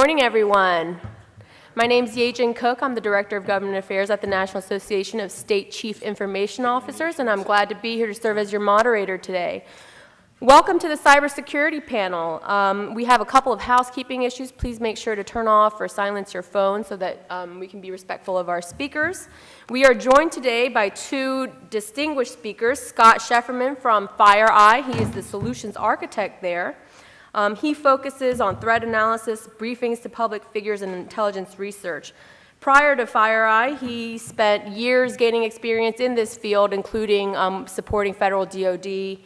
morning, everyone. My name is Yejin Cooke. I'm the Director of Government Affairs at the National Association of State Chief Information Officers, and I'm glad to be here to serve as your moderator today. Welcome to the Cybersecurity panel. We have a couple of housekeeping issues. Please make sure to turn off or silence your phone so that we can be respectful of our speakers. We are joined today by two distinguished speakers, Scott Scheferman from FireEye. He is the solutions architect there. He focuses on threat analysis, briefings to public figures, and intelligence research. Prior to FireEye, he spent years gaining experience in this field, including supporting federal DoD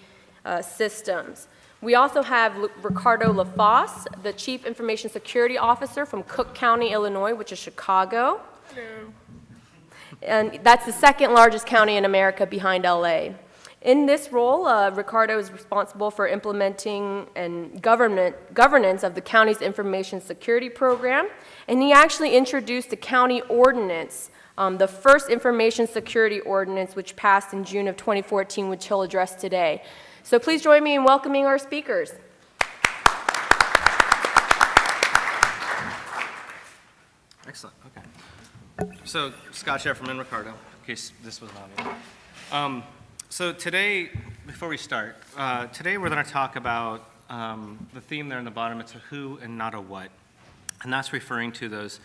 systems. We also have Ricardo Lafosse, the Chief Information Security Officer from Cooke County, Illinois, which is Chicago. Hello. And that's the second largest county in America behind LA. In this role, Ricardo is responsible for implementing and governance of the county's information security program, and he actually introduced the county ordinance, the first information security ordinance, which passed in June of 2014, which he'll address today. So please join me in welcoming our speakers. Excellent, okay. So, Scott Scheferman, Ricardo, in case this wasn't obvious. So today, before we start, today we're going to talk about the theme there in the bottom. It's a who and not a what. And that's referring to those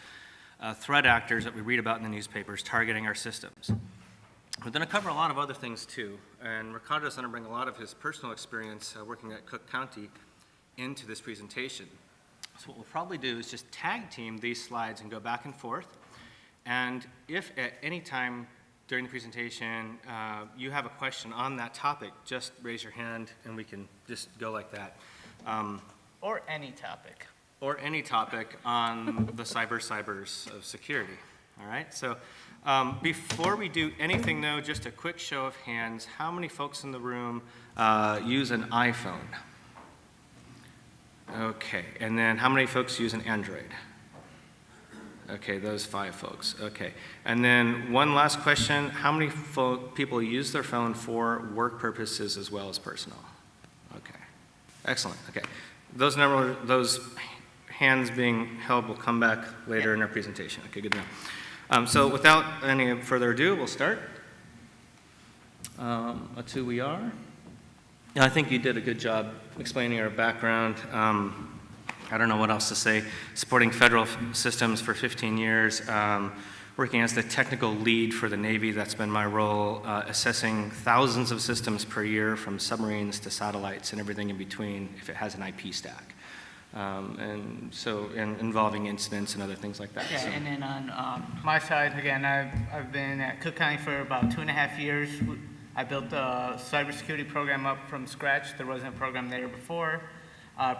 threat actors that we read about in the newspapers targeting our systems. We're going to cover a lot of other things too. And Ricardo's going to bring a lot of his personal experience working at Cooke County into this presentation. So what we'll probably do is just tag team these slides and go back and forth. And if at any time during the presentation, you have a question on that topic, just raise your hand and we can just go like that. Or any topic. Or any topic on the cybers of security, all right? So before we do anything though, just a quick show of hands. How many folks in the room use an iPhone? Okay, and then how many folks use an Android? Okay, those 5 folks, okay. And then one last question, how many people use their phone for work purposes as well as personal? Okay, excellent, okay. Those hands being held will come back later in our presentation. Okay, good to know. So without any further ado, we'll start. That's who we are. Yeah, I think you did a good job explaining our background. I don't know what else to say. Supporting federal systems for 15 years, working as the technical lead for the Navy, that's been my role, assessing thousands of systems per year from submarines to satellites and everything in between if it has an IP stack. And so involving incidents and other things like that. Yeah, so. and then on my side, again, I've been at Cooke County for about 2.5 years. I built a cybersecurity program up from scratch. There wasn't a program there before.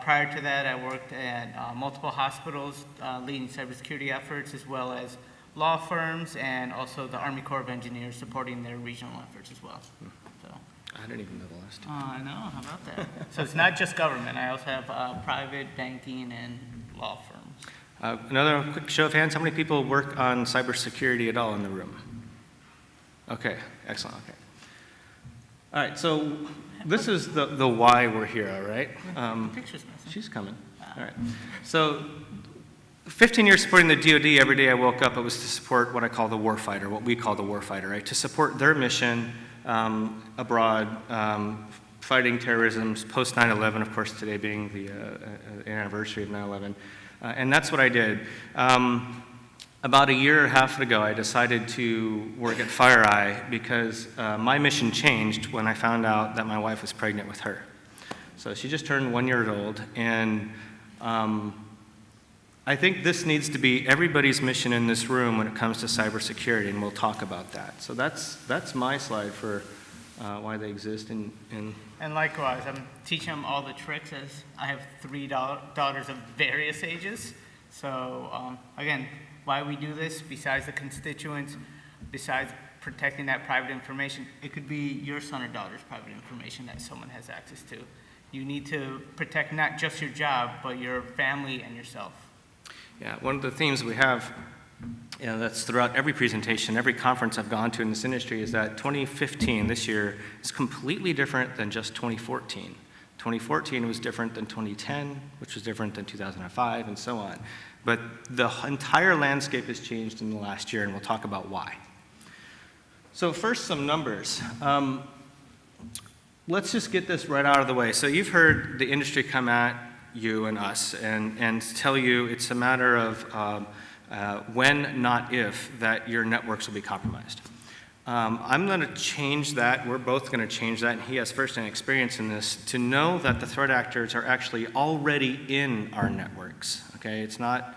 Prior to that, I worked at multiple hospitals leading cybersecurity efforts, as well as law firms and also the Army Corps of Engineers supporting their regional efforts as well. So. I didn't even know the last two. I know, how about that? So it's not just government. I also have private banking and law firms. Another quick show of hands, how many people work on cybersecurity at all in the room? Okay, excellent, okay. All right, so this is the why we're here, all right? Picture's missing. She's coming. All right. So 15 years supporting the DoD, every day I woke up, it was to support what I call the warfighter, what we call the warfighter, right? To support their mission abroad, fighting terrorism, post 9/11, of course, today being the anniversary of 9/11. And that's what I did. About a year and a half ago, I decided to work at FireEye because my mission changed when I found out that my wife was pregnant with her. So she just turned 1 year old, and I think this needs to be everybody's mission in this room when it comes to cybersecurity, and we'll talk about that. So that's my slide for why they exist. And likewise, I'm teaching them all the tricks as I have 3 daughters of various ages. So again, why we do this, besides the constituents, besides protecting that private information, it could be your son or daughter's private information that someone has access to. You need to protect not just your job, but your family and yourself. Yeah, one of the themes we have, that's throughout every presentation, every conference I've gone to in this industry, is that 2015, this year, is completely different than just 2014. 2014 was different than 2010, which was different than 2005, and so on. But the entire landscape has changed in the last year, and we'll talk about why. So first, some numbers. Let's just get this right out of the way. So you've heard the industry come at you and us and tell you it's a matter of when, not if, that your networks will be compromised. I'm going to change that. We're both going to change that, and he has first-hand experience in this, to know that the threat actors are actually already in our networks. Okay, it's not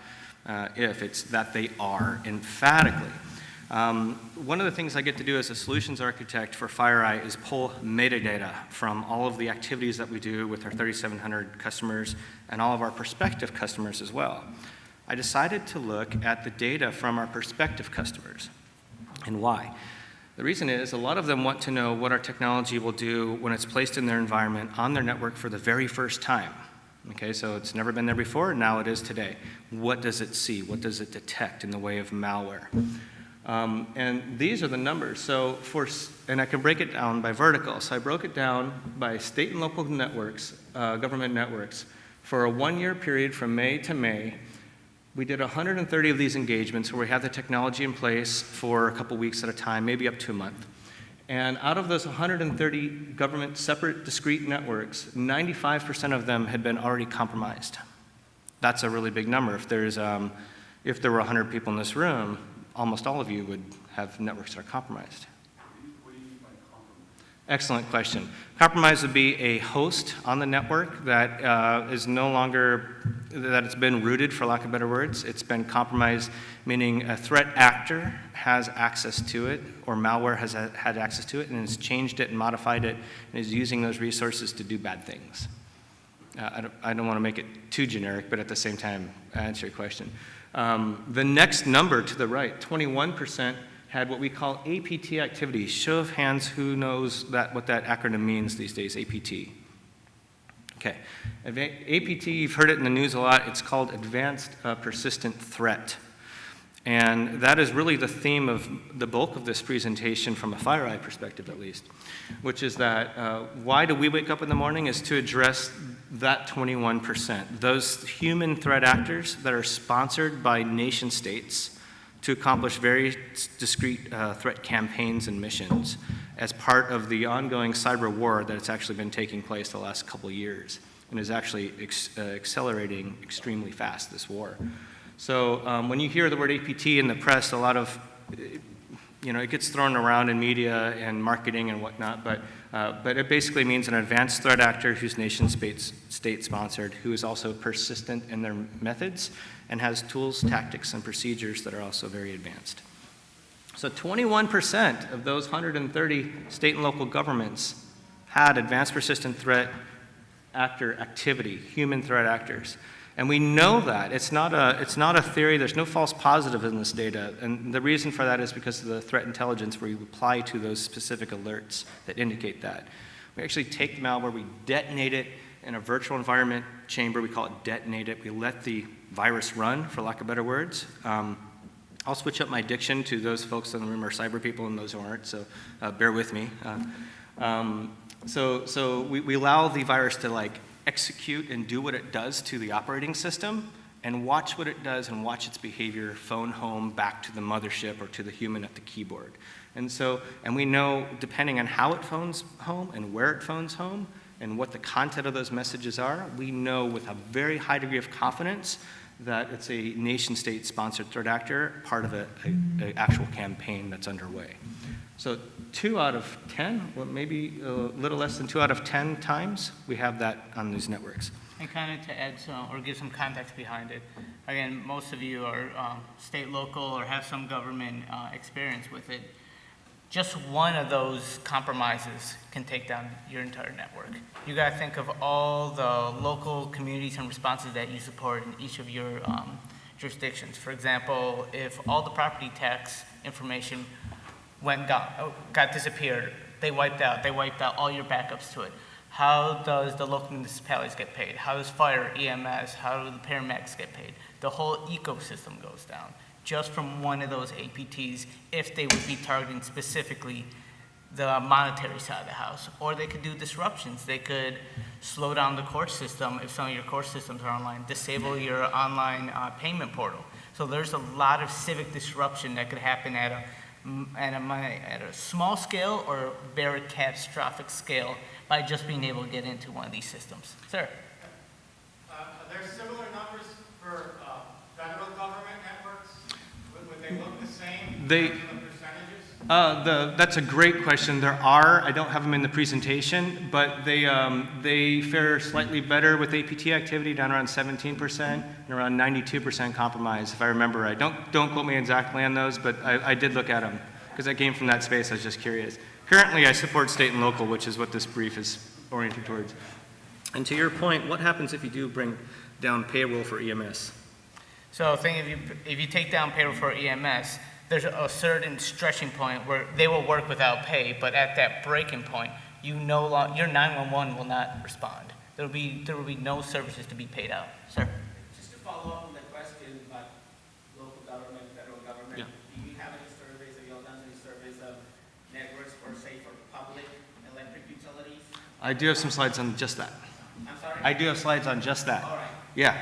if, it's that they are emphatically. One of the things I get to do as a solutions architect for FireEye is pull metadata from all of the activities that we do with our 3,700 customers and all of our prospective customers as well. I decided to look at the data from our prospective customers. And why? The reason is a lot of them want to know what our technology will do when it's placed in their environment on their network for the very first time. Okay, so it's never been there before, now it is today. What does it see? What does it detect in the way of malware? And these are the numbers. So and I can break it down by vertical. So I broke it down by state and local networks, government networks. For a 1-year period from May to May, we did 130 of these engagements where we have the technology in place for a couple weeks at a time, maybe up to a month. And out of those 130 government separate discrete networks, 95% of them had been already compromised. That's a really big number. If there were 100 people in this room, almost all of you would have networks that are compromised. What do you mean by compromise? Excellent question. Compromise would be a host on the network that is no longer, that it's been rooted, for lack of better words. It's been compromised, meaning a threat actor has access to it, or malware has had access to it, and has changed it and modified it, and is using those resources to do bad things. I don't want to make it too generic, but at the same time, answer your question. The next number to the right, 21%, had what we call APT activities. Show of hands, who knows what that acronym means these days, APT? Okay. APT, you've heard it in the news a lot. It's called Advanced Persistent Threat. And that is really the theme of the bulk of this presentation from a FireEye perspective, at least, which is that why do we wake up in the morning is to address that 21%, those human threat actors that are sponsored by nation states to accomplish very discrete threat campaigns and missions as part of the ongoing cyber war that's actually been taking place the last couple of years and is actually accelerating extremely fast, this war. So when you hear the word APT in the press, a lot of, it gets thrown around in media and marketing and whatnot, but it basically means an advanced threat actor who's nation state sponsored, who is also persistent in their methods and has tools, tactics, and procedures that are also very advanced. So 21% of those 130 state and local governments had advanced persistent threat actor activity, human threat actors. And we know that. It's not a theory. There's no false positive in this data. And the reason for that is because of the threat intelligence where we apply to those specific alerts that indicate that. We actually take the malware, we detonate it in a virtual environment chamber. We call it detonate it. We let the virus run, for lack of better words. I'll switch up my diction to those folks in the room are cyber people and those who aren't, so bear with me. So we allow the virus to execute and do what it does to the operating system and watch what it does and watch its behavior phone home back to the mothership or to the human at the keyboard. And we know, depending on how it phones home and where it phones home and what the content of those messages are, we know with a very high degree of confidence that it's a nation-state sponsored threat actor, part of an actual campaign that's underway. So 2 out of 10, well, maybe a little less than 2 out of 10 times, we have that on these networks. And kind of to add some, or give some context behind it, again, most of you are state, local, or have some government experience with it. Just one of those compromises can take down your entire network. You got to think of all the local communities and responses that you support in each of your jurisdictions. For example, if all the property tax information got disappeared, they wiped out all your backups to it. How does the local municipalities get paid? How does fire, EMS, how do the paramedics get paid? The whole ecosystem goes down just from one of those APTs if they would be targeting specifically the monetary side of the house, or they could do disruptions. They could slow down the court system if some of your court systems are online, disable your online payment portal. So there's a lot of civic disruption that could happen at a small scale or very catastrophic scale by just being able to get into one of these systems. Sir? Are there similar numbers for federal government networks? Would they look the same in terms of the percentages? That's a great question. There are. I don't have them in the presentation, but they fare slightly better with APT activity, down around 17% and around 92% compromise, if I remember right. Don't quote me exactly on those, but I did look at them because I came from that space. I was just curious. Currently, I support state and local, which is what this brief is oriented towards. And to your point, what happens if you do bring down payroll for EMS? So if you take down payroll for EMS, there's a certain stretching point where they will work without pay, but at that breaking point, your 911 will not respond. There will be no services to be paid out. Sir? Just to follow up on the question about local government, federal government, Yeah. do you have any surveys, have you all done any surveys of networks for, say, for public electric utilities? I do have some slides on just that. I'm sorry? I do have slides on just that. All right. Yeah.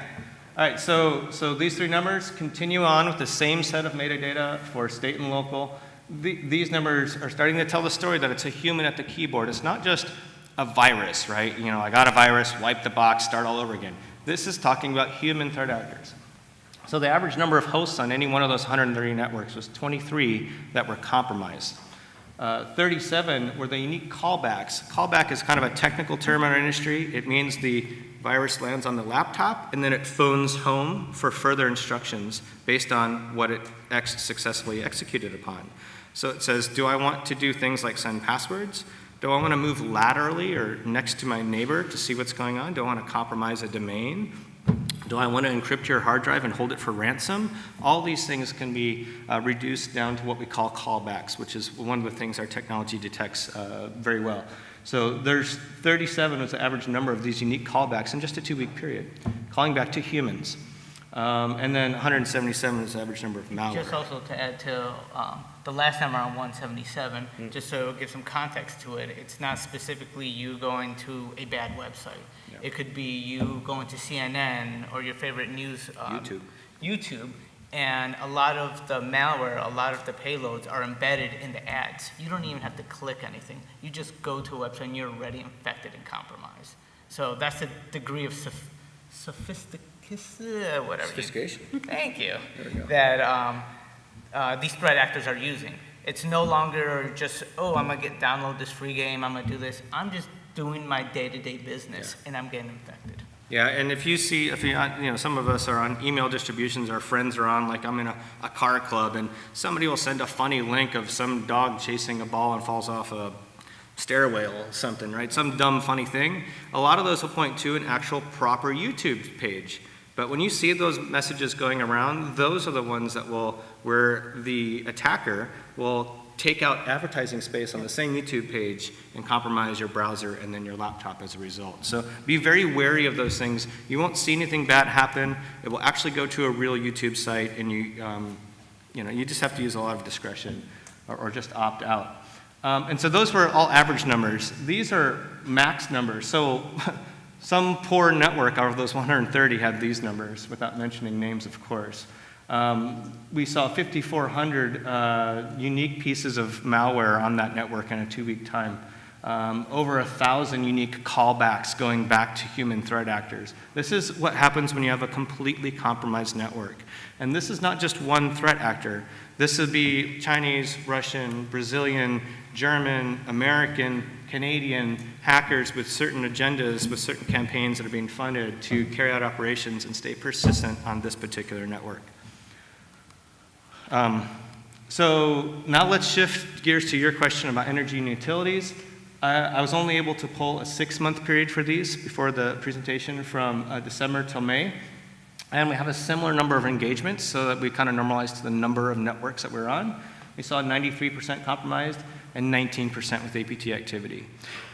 All right, so these three numbers continue on with the same set of metadata for state and local. These numbers are starting to tell the story that it's a human at the keyboard. It's not just a virus, right? You know, I got a virus, wipe the box, start all over again. This is talking about human threat actors. So the average number of hosts on any one of those 130 networks was 23 that were compromised. 37 were the unique callbacks. Callback is kind of a technical term in our industry. It means the virus lands on the laptop and then it phones home for further instructions based on what it successfully executed upon. So it says, do I want to do things like send passwords? Do I want to move laterally or next to my neighbor to see what's going on? Do I want to compromise a domain? Do I want to encrypt your hard drive and hold it for ransom? All these things can be reduced down to what we call callbacks, which is one of the things our technology detects very well. So there's 37 was the average number of these unique callbacks in just a 2-week period, calling back to humans. And then 177 is the average number of malware. Just also to add to the last number on 177, just so it gives some context to it, it's not specifically you going to a bad website. Yeah. It could be you going to CNN or your favorite news YouTube, and a lot of the malware, a lot of the payloads are embedded in the ads. You don't even have to click anything. You just go to a website and you're already infected and compromised. So that's the degree of sophistication. Thank you. That these threat actors are using. It's no longer just, oh, I'm gonna download this free game, I'm gonna do this. I'm just doing my day-to-day business, and I'm getting infected. Yeah, and if you see, some of us are on email distributions, our friends are on, like I'm in a car club, and somebody will send a funny link of some dog chasing a ball and falls off a stairwell or something, right? Some dumb, funny thing. A lot of those will point to an actual proper YouTube page. But when you see those messages going around, those are the ones that where the attacker will take out advertising space on the same YouTube page and compromise your browser and then your laptop as a result. So be very wary of those things. You won't see anything bad happen. It will actually go to a real YouTube site, and you just have to use a lot of discretion or just opt out. And so those were all average numbers. These are max numbers. So some poor network out of those 130 had these numbers, without mentioning names, of course. We saw 5,400 unique pieces of malware on that network in a 2-week time. Over 1,000 unique callbacks going back to human threat actors. This is what happens when you have a completely compromised network. And this is not just one threat actor. This would be Chinese, Russian, Brazilian, German, American, Canadian hackers with certain agendas, with certain campaigns that are being funded to carry out operations and stay persistent on this particular network. So now let's shift gears to your question about energy and utilities. I was only able to pull a 6-month period for these before the presentation from December till May. And we have a similar number of engagements so that we kind of normalized to the number of networks that we're on. We saw 93% compromised and 19% with APT activity.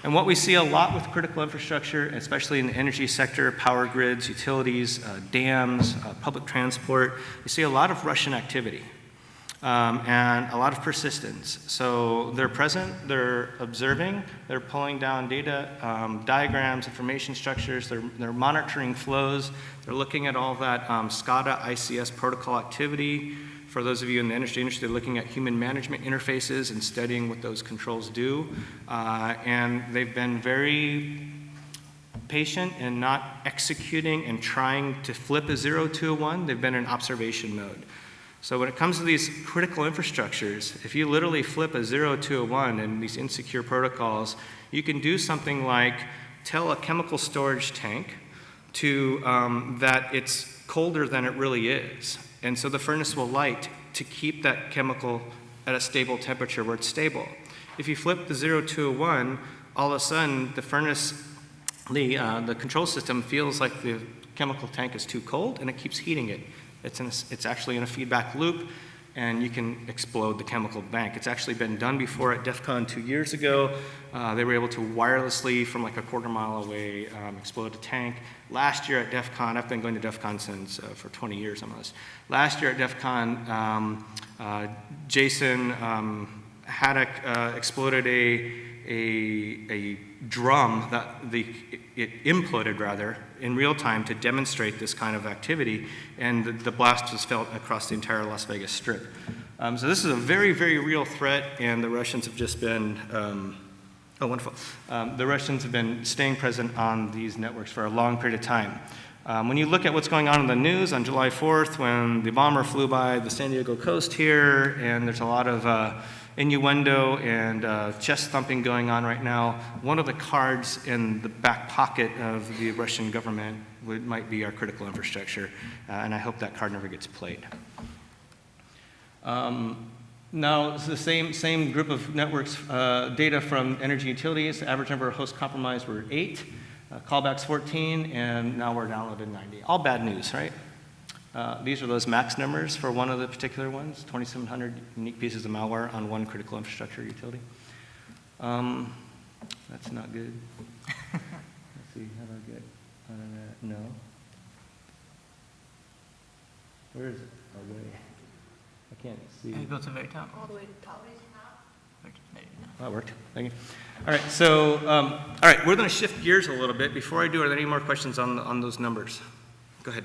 And what we see a lot with critical infrastructure, especially in the energy sector, power grids, utilities, dams, public transport, we see a lot of Russian activity. and a lot of persistence. So they're present, they're observing, they're pulling down data, diagrams, information structures, they're monitoring flows, they're looking at all that SCADA ICS protocol activity. For those of you in the industry interested, looking at human management interfaces and studying what those controls do. And they've been very patient and not executing and trying to flip a 0 to a 1. They've been in observation mode. So when it comes to these critical infrastructures, if you literally flip a 0 to a 1 in these insecure protocols, you can do something like tell a chemical storage tank to that it's colder than it really is. And so the furnace will light to keep that chemical at a stable temperature where it's stable. If you flip the 0 to a 1, all of a sudden the furnace, the control system feels like the chemical tank is too cold and it keeps heating it. It's actually in a feedback loop, and you can explode the chemical bank. It's actually been done before at DEF CON 2 years ago. They were able to wirelessly, from like a quarter-mile away, explode a tank. Last year at DEF CON, I've been going to DEF CON since for 20 years almost. Last year at DEF CON, Jason Haddock exploded a drum that it imploded rather in real time to demonstrate this kind of activity, and the blast was felt across the entire Las Vegas Strip. So this is a very, very real threat, and the Russians have just been, oh, wonderful. The Russians have been staying present on these networks for a long period of time. When you look at what's going on in the news on July 4th, when the bomber flew by the San Diego coast here, and there's a lot of innuendo and chest thumping going on right now, one of the cards in the back pocket of the Russian government might be our critical infrastructure, and I hope that card never gets played. Now, it's the same group of networks, data from energy utilities. The average number of hosts compromised were 8, callbacks 14, and now we're downloaded 90. All bad news, right? These are those max numbers for one of the particular ones, 2,700 unique pieces of malware on one critical infrastructure utility. That's not good. Let's see, how do I get out of that? No. Where is it? Oh, wait. I can't see. And it goes to the very top. All the way to the top. There you go. Oh, that worked. Thank you. All right, so, all right, we're going to shift gears a little bit. Before I do, are there any more questions on those numbers? Go ahead.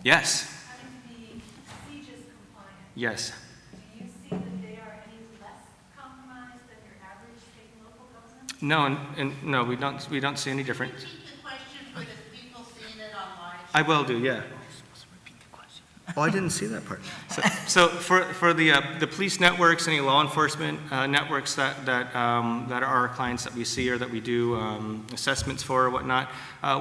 Yes. Having to be CJIS compliant. Yes. Do you see that they are any less compromised than your average state and local government? No, and no, we don't see any difference. Repeat the question for the people seeing it online. I will do, yeah. Oh, I didn't see that part. So for the police networks, any law enforcement networks that are our clients that we see or that we do assessments for or whatnot,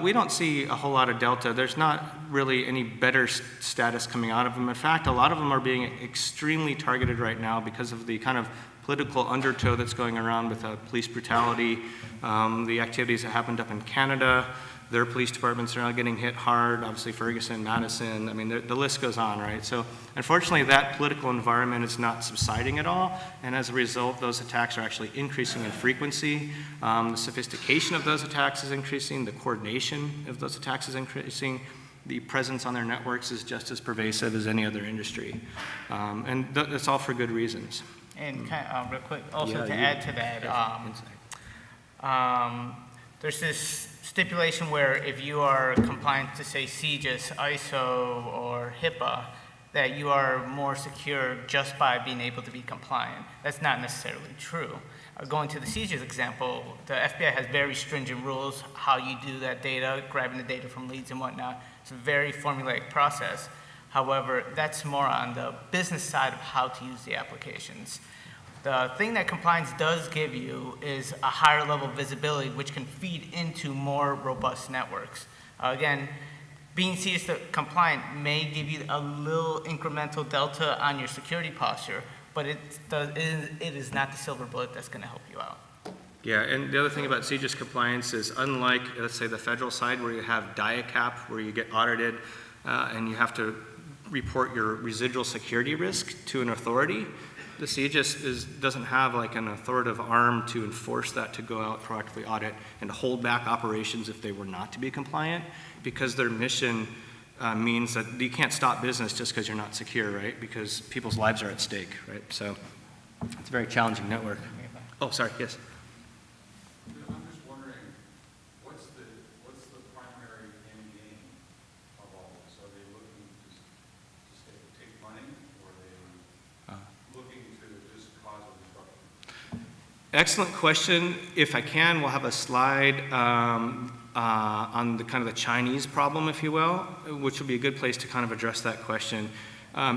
we don't see a whole lot of delta. There's not really any better status coming out of them. In fact, a lot of them are being extremely targeted right now because of the kind of political undertow that's going around with police brutality, the activities that happened up in Canada. Their police departments are now getting hit hard, obviously Ferguson, Madison, I mean, the list goes on, right? So unfortunately, that political environment is not subsiding at all, and as a result, those attacks are actually increasing in frequency. The sophistication of those attacks is increasing, the coordination of those attacks is increasing, the presence on their networks is just as pervasive as any other industry. And that's all for good reasons. And kind of, real quick, also Yeah, to you- add to that, there's this stipulation where if you are compliant to, say, CJIS, ISO, or HIPAA, that you are more secure just by being able to be compliant. That's not necessarily true. Going to the CJIS example, the FBI has very stringent rules how you do that data, grabbing the data from leads and whatnot. It's a very formulaic process. However, that's more on the business side of how to use the applications. The thing that compliance does give you is a higher level of visibility, which can feed into more robust networks. Again, being CJIS compliant may give you a little incremental delta on your security posture, but it is not the silver bullet that's going to help you out. Yeah, and the other thing about CJIS compliance is unlike, let's say, the federal side where you have DIACAP, where you get audited and you have to report your residual security risk to an authority, the CJIS doesn't have like an authoritative arm to enforce that, to go out, proactively audit, and hold back operations if they were not to be compliant, because their mission means that you can't stop business just because you're not secure, right? Because people's lives are at stake, right? So it's a very challenging network. Oh, sorry, yes. I'm just wondering, what's the primary end game of all this? Are they looking to take money, or are they looking to just cause a disruption? Excellent question. If I can, we'll have a slide on the kind of the Chinese problem, if you will, which will be a good place to kind of address that question.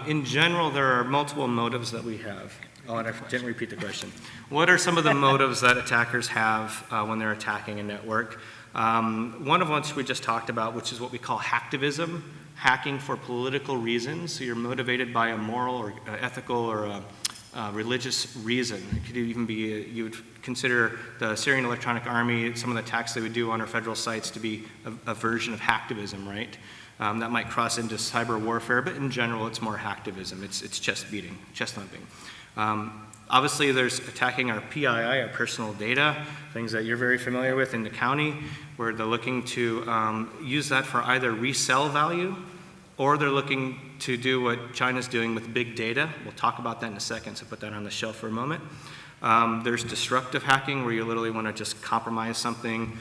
In general, there are multiple motives that we have. Oh, and I didn't repeat the question. What are some of the motives that attackers have when they're attacking a network? One of which we just talked about, which is what we call hacktivism, hacking for political reasons. So you're motivated by a moral or ethical or religious reason. It could even be, you would consider the Syrian Electronic Army, some of the attacks they would do on our federal sites to be a version of hacktivism, right? That might cross into cyber warfare, but in general, it's more hacktivism. It's chest beating, chest thumping. Obviously, there's attacking our PII, our personal data, things that you're very familiar with in the county, where they're looking to use that for either resell value, or they're looking to do what China's doing with big data. We'll talk about that in a second, so put that on the shelf for a moment. There's disruptive hacking, where you literally want to just compromise something.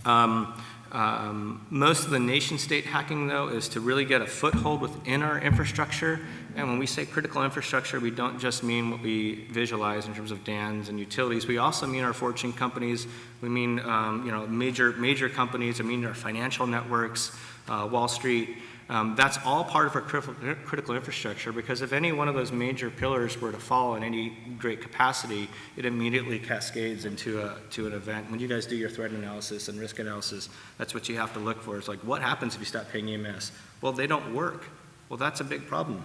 Most of the nation-state hacking, though, is to really get a foothold within our infrastructure. And when we say critical infrastructure, we don't just mean what we visualize in terms of DANs and utilities. We also mean our Fortune companies. We mean major companies. I mean our financial networks, Wall Street. That's all part of our critical infrastructure, because if any one of those major pillars were to fall in any great capacity, it immediately cascades into an event. When you guys do your threat analysis and risk analysis, that's what you have to look for. It's like, what happens if you stop paying EMS? Well, they don't work. Well, that's a big problem,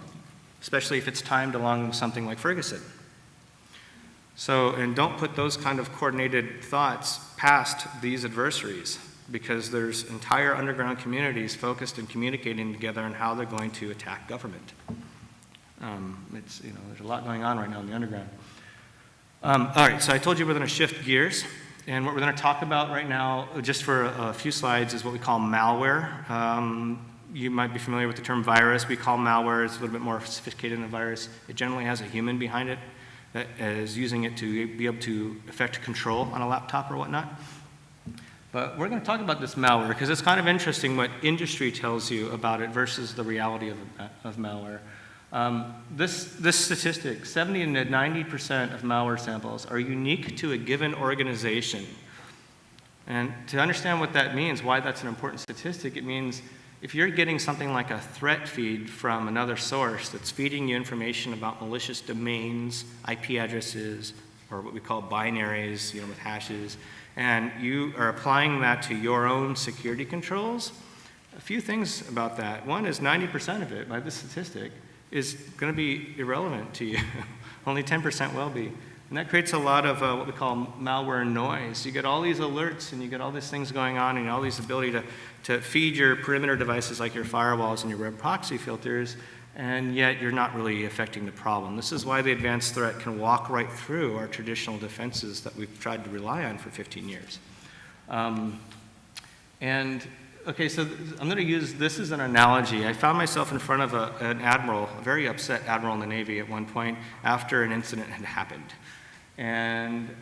especially if it's timed along with something like Ferguson. So, and don't put those kind of coordinated thoughts past these adversaries, because there's entire underground communities focused and communicating together on how they're going to attack government. There's a lot going on right now in the underground. All right, so I told you we're going to shift gears, and what we're going to talk about right now, just for a few slides, is what we call malware. You might be familiar with the term virus. We call malware, it's a little bit more sophisticated than a virus. It generally has a human behind it that is using it to be able to effect control on a laptop or whatnot. But we're going to talk about this malware because it's kind of interesting what industry tells you about it versus the reality of malware. This statistic, 70 to 90% of malware samples are unique to a given organization. And to understand what that means, why that's an important statistic, it means if you're getting something like a threat feed from another source that's feeding you information about malicious domains, IP addresses, or what we call binaries, with hashes, and you are applying that to your own security controls, a few things about that. One is 90% of it, by this statistic, is going to be irrelevant to you. Only 10% will be. And that creates a lot of what we call malware noise. You get all these alerts and you get all these things going on and all these ability to feed your perimeter devices like your firewalls and your web proxy filters, and yet you're not really affecting the problem. This is why the advanced threat can walk right through our traditional defenses that we've tried to rely on for 15 years. Okay, so I'm going to use this as an analogy. I found myself in front of an admiral, a very upset admiral in the Navy at one point after an incident had happened. And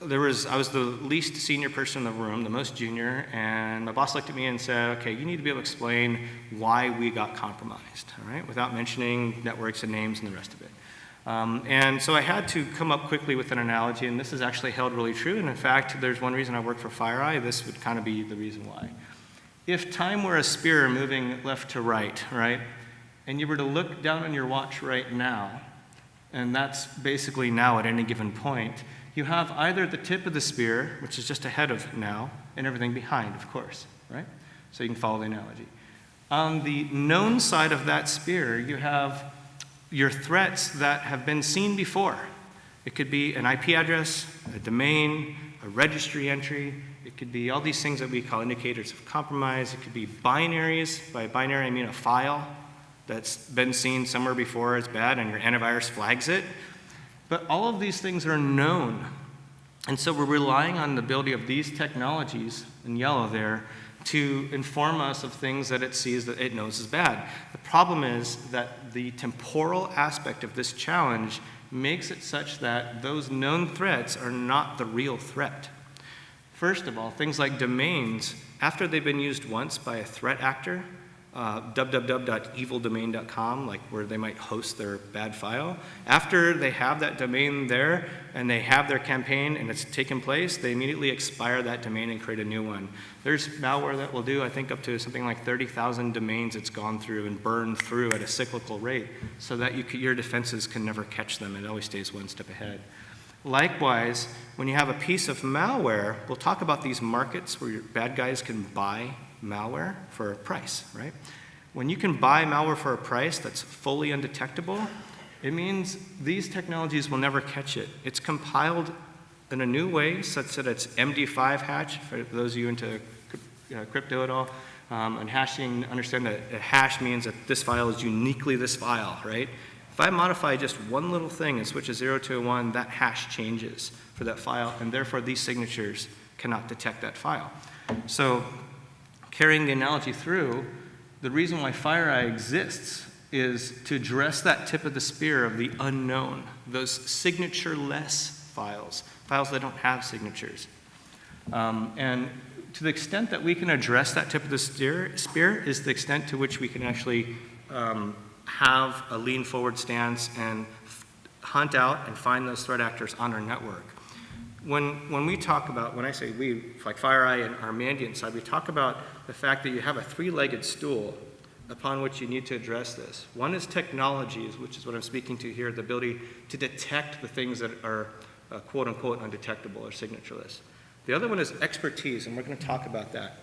I was the least senior person in the room, the most junior, and my boss looked at me and said, okay, you need to be able to explain why we got compromised, all right, without mentioning networks and names and the rest of it. And so I had to come up quickly with an analogy, and this is actually held really true. And in fact, there's one reason I work for FireEye. This would kind of be the reason why. If time were a spear moving left to right, and you were to look down on your watch right now, and that's basically now at any given point, you have either the tip of the spear, which is just ahead of now, and everything behind, of course, right? So you can follow the analogy. On the known side of that spear, you have your threats that have been seen before. It could be an IP address, a domain, a registry entry. It could be all these things that we call indicators of compromise. It could be binaries. By binary, I mean a file that's been seen somewhere before as bad and your antivirus flags it. But all of these things are known. And so we're relying on the ability of these technologies, in yellow there, to inform us of things that it sees that it knows is bad. The problem is that the temporal aspect of this challenge makes it such that those known threats are not the real threat. First of all, things like domains, after they've been used once by a threat actor, www.evildomain.com, like where they might host their bad file. After they have that domain there and they have their campaign and it's taken place, they immediately expire that domain and create a new one. There's malware that will do, I think, up to something like 30,000 domains it's gone through and burned through at a cyclical rate so that your defenses can never catch them. It always stays one step ahead. Likewise, when you have a piece of malware, we'll talk about these markets where your bad guys can buy malware for a price, right? When you can buy malware for a price that's fully undetectable, it means these technologies will never catch it. It's compiled in a new way such that it's MD5 hash, for those of you into crypto at all, and hashing, understand that a hash means that this file is uniquely this file, right? If I modify just one little thing and switch a 0 to a 1, that hash changes for that file, and therefore these signatures cannot detect that file. So, carrying the analogy through, the reason why FireEye exists is to address that tip of the spear of the unknown, those signature-less files, files that don't have signatures. And to the extent that we can address that tip of the spear is the extent to which we can actually have a lean forward stance and hunt out and find those threat actors on our network. When we talk about, when I say we, like FireEye and our Mandiant side, we talk about the fact that you have a three-legged stool upon which you need to address this. One is technologies, which is what I'm speaking to here, the ability to detect the things that are quote-unquote undetectable or signatureless. The other one is expertise, and we're going to talk about that.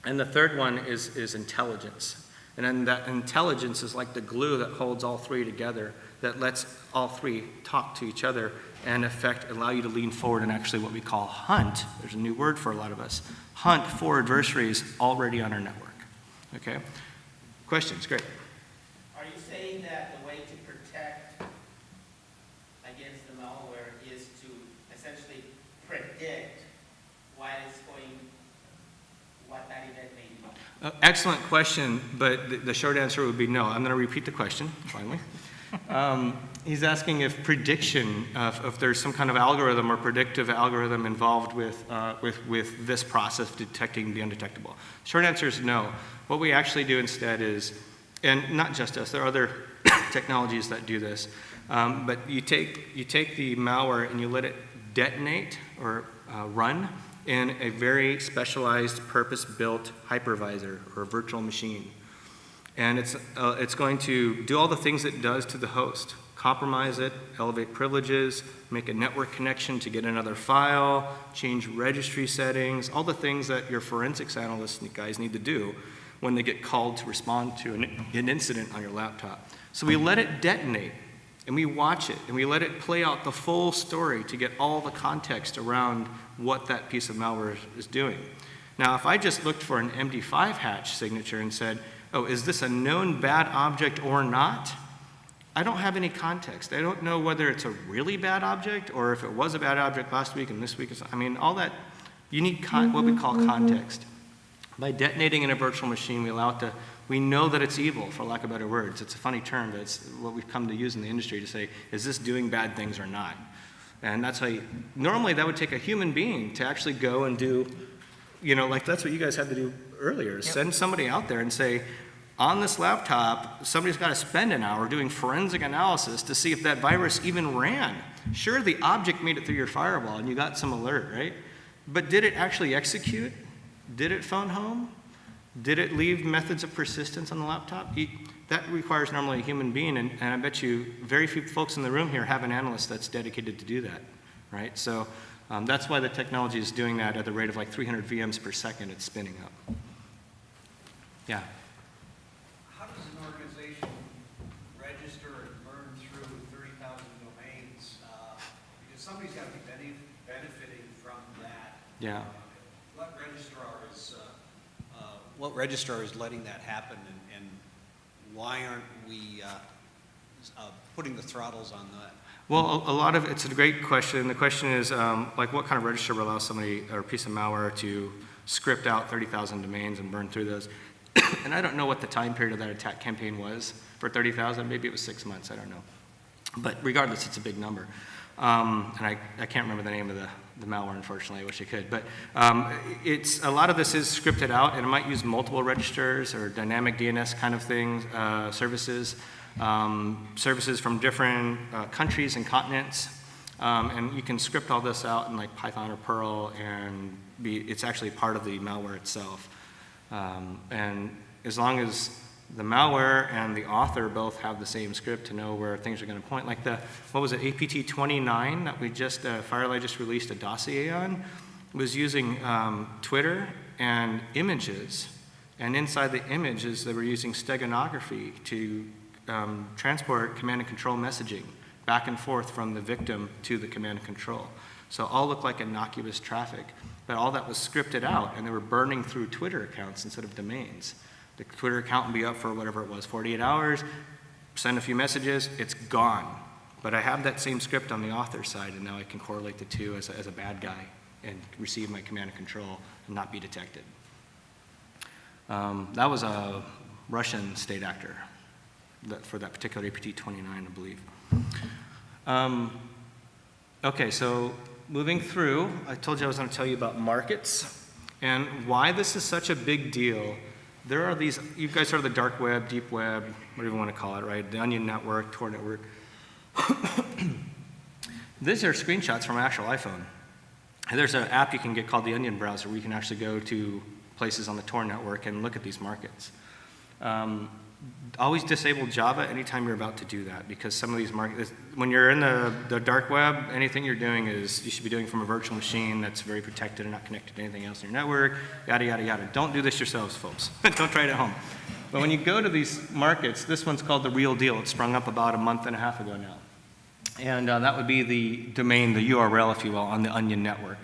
And the third one is intelligence. And then that intelligence is like the glue that holds all three together, that lets all three talk to each other and allow you to lean forward and actually what we call hunt. There's a new word for a lot of us. Hunt for adversaries already on our network. Okay? Questions? Great. Are you saying that the way to protect against the malware is to essentially predict what that event may be? Excellent question, but the short answer would be no. I'm going to repeat the question, finally. He's asking if prediction, if there's some kind of algorithm or predictive algorithm involved with this process of detecting the undetectable. Short answer is no. What we actually do instead is, and not just us, there are other technologies that do this, but you take the malware and you let it detonate or run in a very specialized, purpose-built hypervisor or virtual machine. And it's going to do all the things it does to the host. Compromise it, elevate privileges, make a network connection to get another file, change registry settings, all the things that your forensics analysts guys need to do when they get called to respond to an incident on your laptop. So we let it detonate, and we watch it, and we let it play out the full story to get all the context around what that piece of malware is doing. Now, if I just looked for an MD5 hash signature and said, oh, is this a known bad object or not? I don't have any context. I don't know whether it's a really bad object or if it was a bad object last week and this week is, I mean, all that, you need what we call context. By detonating in a virtual machine, we know that it's evil, for lack of better words. It's a funny term, but it's what we've come to use in the industry to say, is this doing bad things or not? And that's how normally that would take a human being to actually go and do, like that's what you guys had to do earlier, send somebody out there and say, on this laptop, somebody's got to spend an hour doing forensic analysis to see if that virus even ran. Sure, the object made it through your firewall and you got some alert, right? But did it actually execute? Did it phone home? Did it leave methods of persistence on the laptop? That requires normally a human being, and I bet you very few folks in the room here have an analyst that's dedicated to do that, right? So that's why the technology is doing that at the rate of like 300 VMs per second it's spinning up. Yeah. How does an organization register and burn through 30,000 domains? Because somebody's got to be benefiting from that. Yeah. What registrar is letting that happen, and why aren't we putting the throttles on that? Well, it's a great question. The question is, like, what kind of registrar will allow somebody or a piece of malware to script out 30,000 domains and burn through those. And I don't know what the time period of that attack campaign was for 30,000. Maybe it was 6 months, I don't know. But regardless, it's a big number. And I can't remember the name of the malware, unfortunately. I wish I could. But it's a lot of this is scripted out, and it might use multiple registers or dynamic DNS kind of things, services from different countries and continents. And you can script all this out in like Python or Perl, and it's actually part of the malware itself. And as long as the malware and the author both have the same script to know where things are going to point, like what was it, APT 29 that we Firelight just released a dossier on, was using Twitter and images, and inside the images they were using steganography to transport command and control messaging back and forth from the victim to the command and control. So all looked like innocuous traffic, but all that was scripted out, and they were burning through Twitter accounts instead of domains. The Twitter account would be up for whatever it was, 48 hours, send a few messages, it's gone. But I have that same script on the author side, and now I can correlate the two as a bad guy and receive my command and control and not be detected. That was a Russian state actor for that particular APT 29, I believe. Okay, so moving through, I told you I was going to tell you about markets and why this is such a big deal. There are these, you guys heard of the dark web, deep web, whatever you want to call it, right? The Onion network, Tor network. These are screenshots from an actual iPhone. And there's an app you can get called the Onion browser where you can actually go to places on the Tor network and look at these markets. Always disable Java anytime you're about to do that, because some of these markets, when you're in the dark web, anything you're doing you should be doing from a virtual machine that's very protected and not connected to anything else in your network, yada, yada, yada. Don't do this yourselves, folks. Don't try it at home. But when you go to these markets, this one's called The Real Deal. It sprung up about a month and a half ago now. And that would be the domain, the URL, if you will, on the Onion network.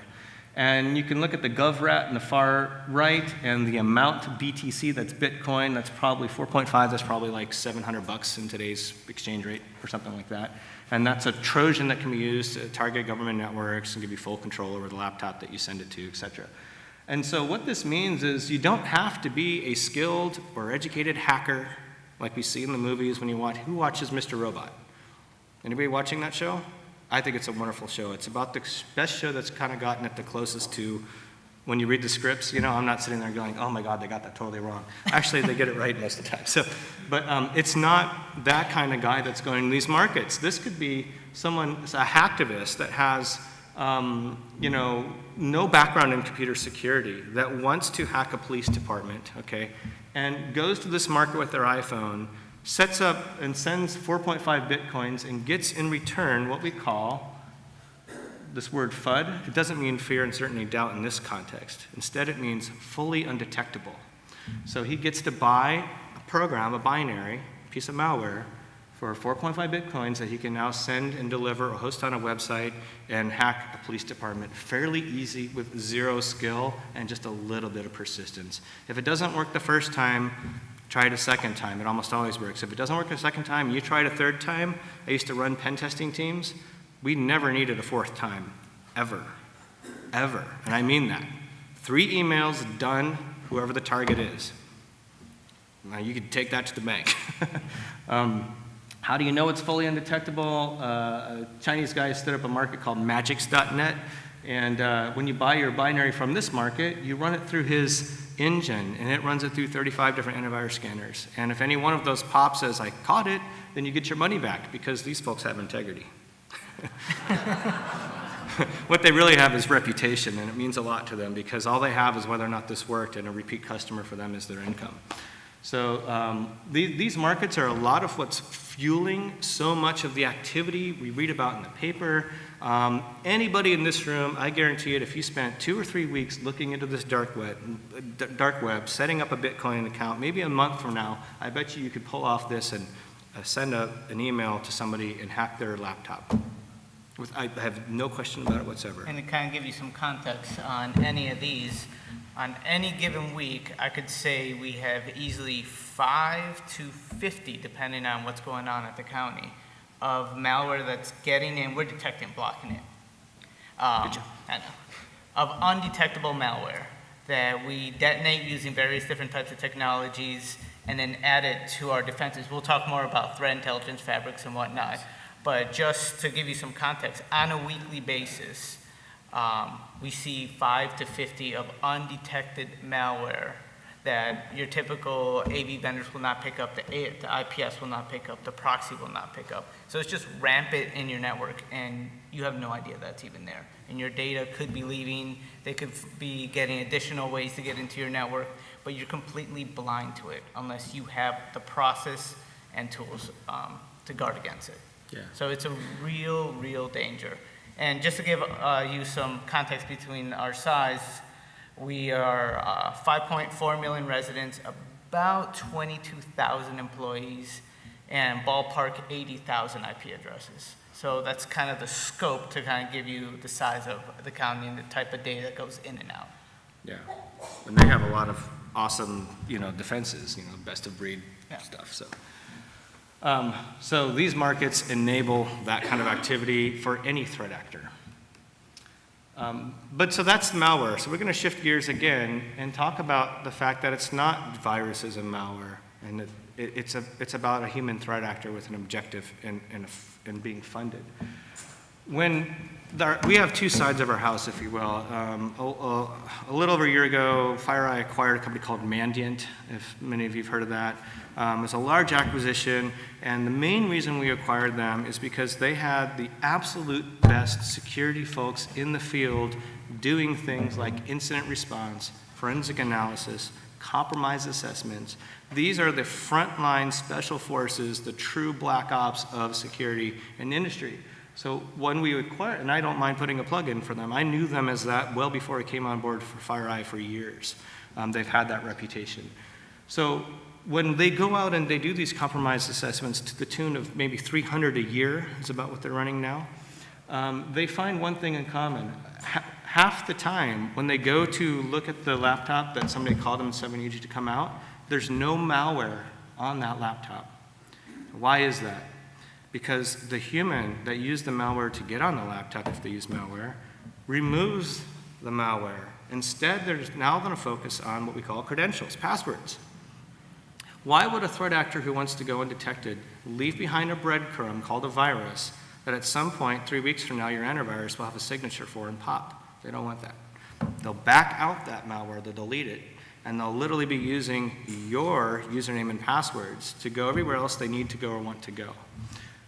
And you can look at the GovRat in the far right, and the amount BTC, that's Bitcoin, that's probably 4.5, that's probably like $700 in today's exchange rate or something like that. And that's a Trojan that can be used to target government networks and give you full control over the laptop that you send it to, et cetera. And so what this means is you don't have to be a skilled or educated hacker like we see in the movies when you watch, who watches Mr. Robot? Anybody watching that show? I think it's a wonderful show. It's about the best show that's kind of gotten it the closest to when you read the scripts. You know, I'm not sitting there going, oh my God, they got that totally wrong. Actually, they get it right most of the time. So, but it's not that kind of guy that's going to these markets. This could be someone, a hacktivist that has, you know, no background in computer security that wants to hack a police department, okay, and goes to this market with their iPhone, sets up and sends 4.5 Bitcoins and gets in return what we call this word FUD. It doesn't mean fear, uncertainty, doubt in this context. Instead, it means fully undetectable. So he gets to buy a program, a binary, piece of malware, for 4.5 Bitcoins that he can now send and deliver or host on a website and hack a police department fairly easy with zero skill and just a little bit of persistence. If it doesn't work the first time, try it a second time. It almost always works. If it doesn't work a second time, you try it a third time. I used to run pen testing teams. We never needed a fourth time, ever, ever. And I mean that. 3 emails done, whoever the target is. Now you could take that to the bank. How do you know it's fully undetectable? A Chinese guy stood up a market called magics.net. And when you buy your binary from this market, you run it through his engine, and it runs it through 35 different antivirus scanners. And if any one of those pops says, I caught it, then you get your money back, because these folks have integrity. What they really have is reputation, and it means a lot to them, because all they have is whether or not this worked, and a repeat customer for them is their income. So these markets are a lot of what's fueling so much of the activity we read about in the paper. Anybody in this room, I guarantee it, if you spent 2 or 3 weeks looking into this dark web, setting up a Bitcoin account, maybe a month from now, I bet you could pull off this and send an email to somebody and hack their laptop. I have no question about it whatsoever. And to kind of give you some context on any of these, on any given week, I could say we have easily 5 to 50, depending on what's going on at the county, of malware that's getting in. We're detecting and blocking it. Good job. I know. Of undetectable malware that we detonate using various different types of technologies and then add it to our defenses. We'll talk more about threat intelligence fabrics and whatnot, but just to give you some context, on a weekly basis, we see 5 to 50 of undetected malware that your typical AV vendors will not pick up, the IPS will not pick up, the proxy will not pick up. So it's just rampant in your network, and you have no idea that's even there. And your data could be leaving, they could be getting additional ways to get into your network, but you're completely blind to it unless you have the process and tools to guard against it. Yeah. So it's a real, real danger. And just to give you some context between our size, we are 5.4 million residents, about 22,000 employees, and ballpark 80,000 IP addresses. So that's kind of the scope to kind of give you the size of the county and the type of data that goes in and out. Yeah, and they have a lot of awesome, defenses, best of breed stuff, so. So these markets enable that kind of activity for any threat actor. But so that's malware. So we're going to shift gears again and talk about the fact that it's not viruses and malware, and it's about a human threat actor with an objective and being funded. We have two sides of our house, if you will. A little over a year ago, FireEye acquired a company called Mandiant, if many of you have heard of that. It was a large acquisition, and the main reason we acquired them is because they had the absolute best security folks in the field doing things like incident response, forensic analysis, compromise assessments. These are the frontline special forces, the true black ops of security and industry. So when we acquired, and I don't mind putting a plug in for them, I knew them as that well before I came on board for FireEye for years. They've had that reputation. So when they go out and they do these compromise assessments to the tune of maybe 300 a year, is about what they're running now, they find one thing in common. Half the time when they go to look at the laptop that somebody called them and said we need you to come out, there's no malware on that laptop. Why is that? Because the human that used the malware to get on the laptop, if they use malware, removes the malware. Instead, they're now going to focus on what we call credentials, passwords. Why would a threat actor who wants to go undetected leave behind a breadcrumb called a virus that at some point, 3 weeks from now, your antivirus will have a signature for and pop? They don't want that. They'll back out that malware, they'll delete it, and they'll literally be using your username and passwords to go everywhere else they need to go or want to go.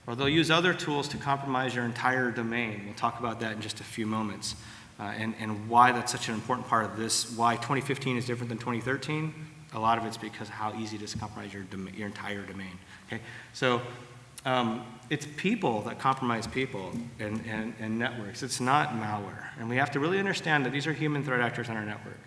Or they'll use other tools to compromise your entire domain. We'll talk about that in just a few moments, and why that's such an important part of this, why 2015 is different than 2013. A lot of it's because of how easy it is to compromise your entire domain. Okay? So it's people that compromise people and networks. It's not malware. And we have to really understand that these are human threat actors on our network.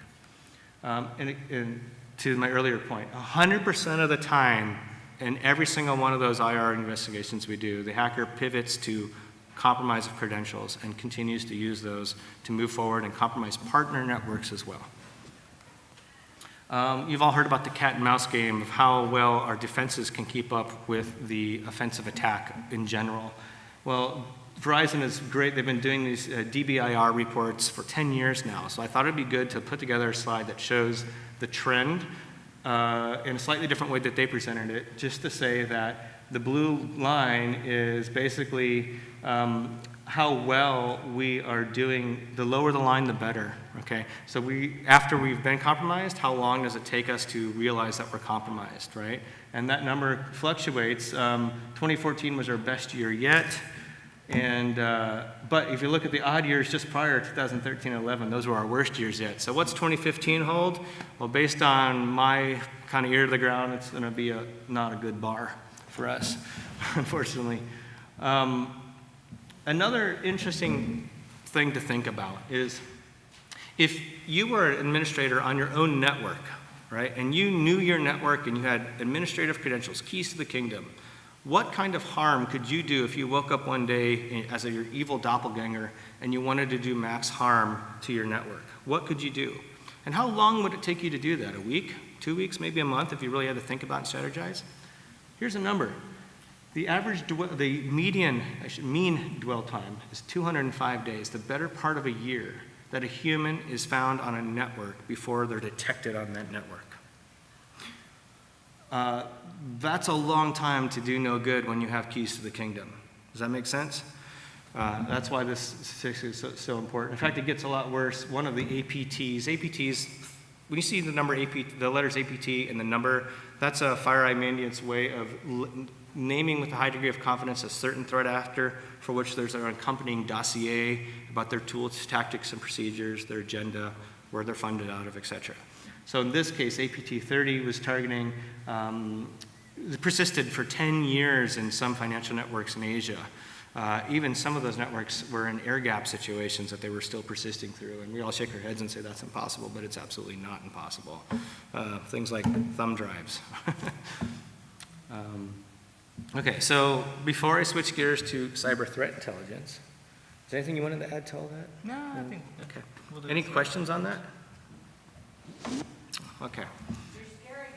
And to my earlier point, 100% of the time, in every single one of those IR investigations we do, the hacker pivots to compromise of credentials and continues to use those to move forward and compromise partner networks as well. You've all heard about the cat and mouse game of how well our defenses can keep up with the offensive attack in general. Well, Verizon is great. They've been doing these DBIR reports for 10 years now. So I thought it'd be good to put together a slide that shows the trend in a slightly different way that they presented it, just to say that the blue line is basically how well we are doing. The lower the line, the better, okay? So after we've been compromised, how long does it take us to realize that we're compromised, right? And that number fluctuates. 2014 was our best year yet. And, but if you look at the odd years just prior, 2013 and 11, those were our worst years yet. So what's 2015 hold? Well, based on my kind of ear to the ground, it's going to be not a good bar for us, unfortunately. Another interesting thing to think about is if you were an administrator on your own network, right, and you knew your network and you had administrative credentials, keys to the kingdom, what kind of harm could you do if you woke up one day as your evil doppelganger and you wanted to do max harm to your network? What could you do? And how long would it take you to do that? A week, 2 weeks, maybe a month if you really had to think about and strategize? Here's a number. The mean dwell time is 205 days, the better part of a year. that a human is found on a network before they're detected on that network. That's a long time to do no good when you have keys to the kingdom. Does that make sense? That's why this is so important. In fact, it gets a lot worse. One of the APTs, when you see the number APT, the letters APT and the number, that's a FireEye Mandiant's way of naming with a high degree of confidence a certain threat actor for which there's an accompanying dossier about their tools, tactics, and procedures, their agenda, where they're funded out of, etc. So in this case, APT-30 was targeting, persisted for 10 years in some financial networks in Asia. Even some of those networks were in air gap situations that they were still persisting through. And we all shake our heads and say that's impossible, but it's absolutely not impossible. Things like thumb drives. Okay, so before I switch gears to cyber threat intelligence, is there anything you wanted to add to all that? No, I think. Okay. We'll do Any this. questions on that? Okay. You're scaring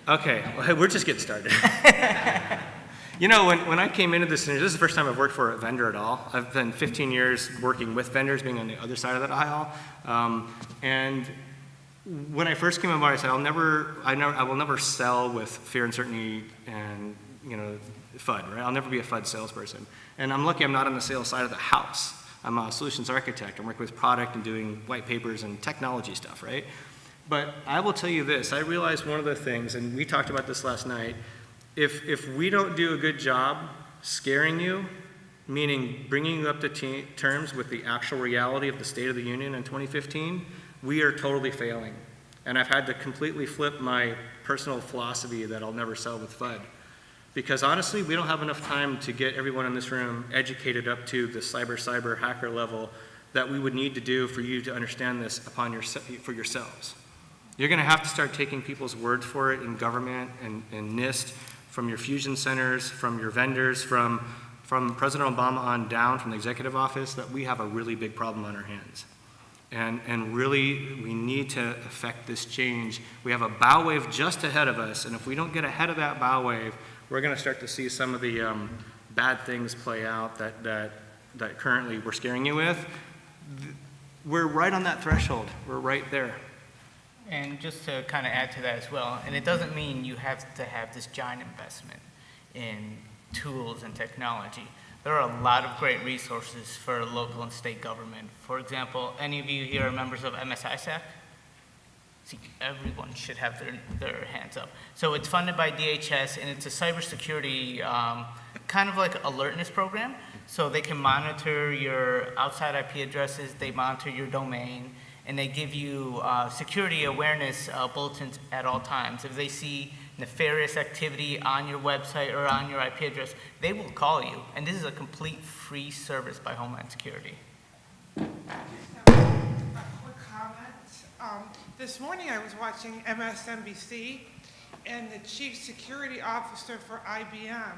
us. Okay, well, we're just getting started. You know, when I came into this is the first time I've worked for a vendor at all. I've been 15 years working with vendors, being on the other side of that aisle. And when I first came on board, I said, I will never sell with fear, uncertainty, and FUD, right? I'll never be a FUD salesperson. And I'm lucky I'm not on the sales side of the house. I'm a solutions architect. I'm working with product and doing white papers and technology stuff, right? But I will tell you this, I realized one of the things, and we talked about this last night, if we don't do a good job scaring you, meaning bringing you up to terms with the actual reality of the State of the Union in 2015, we are totally failing. And I've had to completely flip my personal philosophy that I'll never sell with FUD. Because honestly, we don't have enough time to get everyone in this room educated up to the cyber hacker level that we would need to do for you to understand this for yourselves. You're going to have to start taking people's word for it in government and NIST, from your fusion centers, from your vendors, from President Obama on down, from the executive office, that we have a really big problem on our hands. And really, we need to affect this change. We have a bow wave just ahead of us, and if we don't get ahead of that bow wave, we're going to start to see some of the bad things play out that currently we're scaring you with. We're right on that threshold. We're right there. And just to kind of add to that as well, and it doesn't mean you have to have this giant investment in tools and technology. There are a lot of great resources for local and state government. For example, any of you here are members of MSISAC? See, everyone should have their hands up. So it's funded by DHS, and it's a cybersecurity kind of like alertness program. So they can monitor your outside IP addresses, they monitor your domain, and they give you security awareness bulletins at all times. If they see nefarious activity on your website or on your IP address, they will call you. And this is a complete free service by Homeland Security. A quick comment. This morning I was watching MSNBC, and the chief security officer for IBM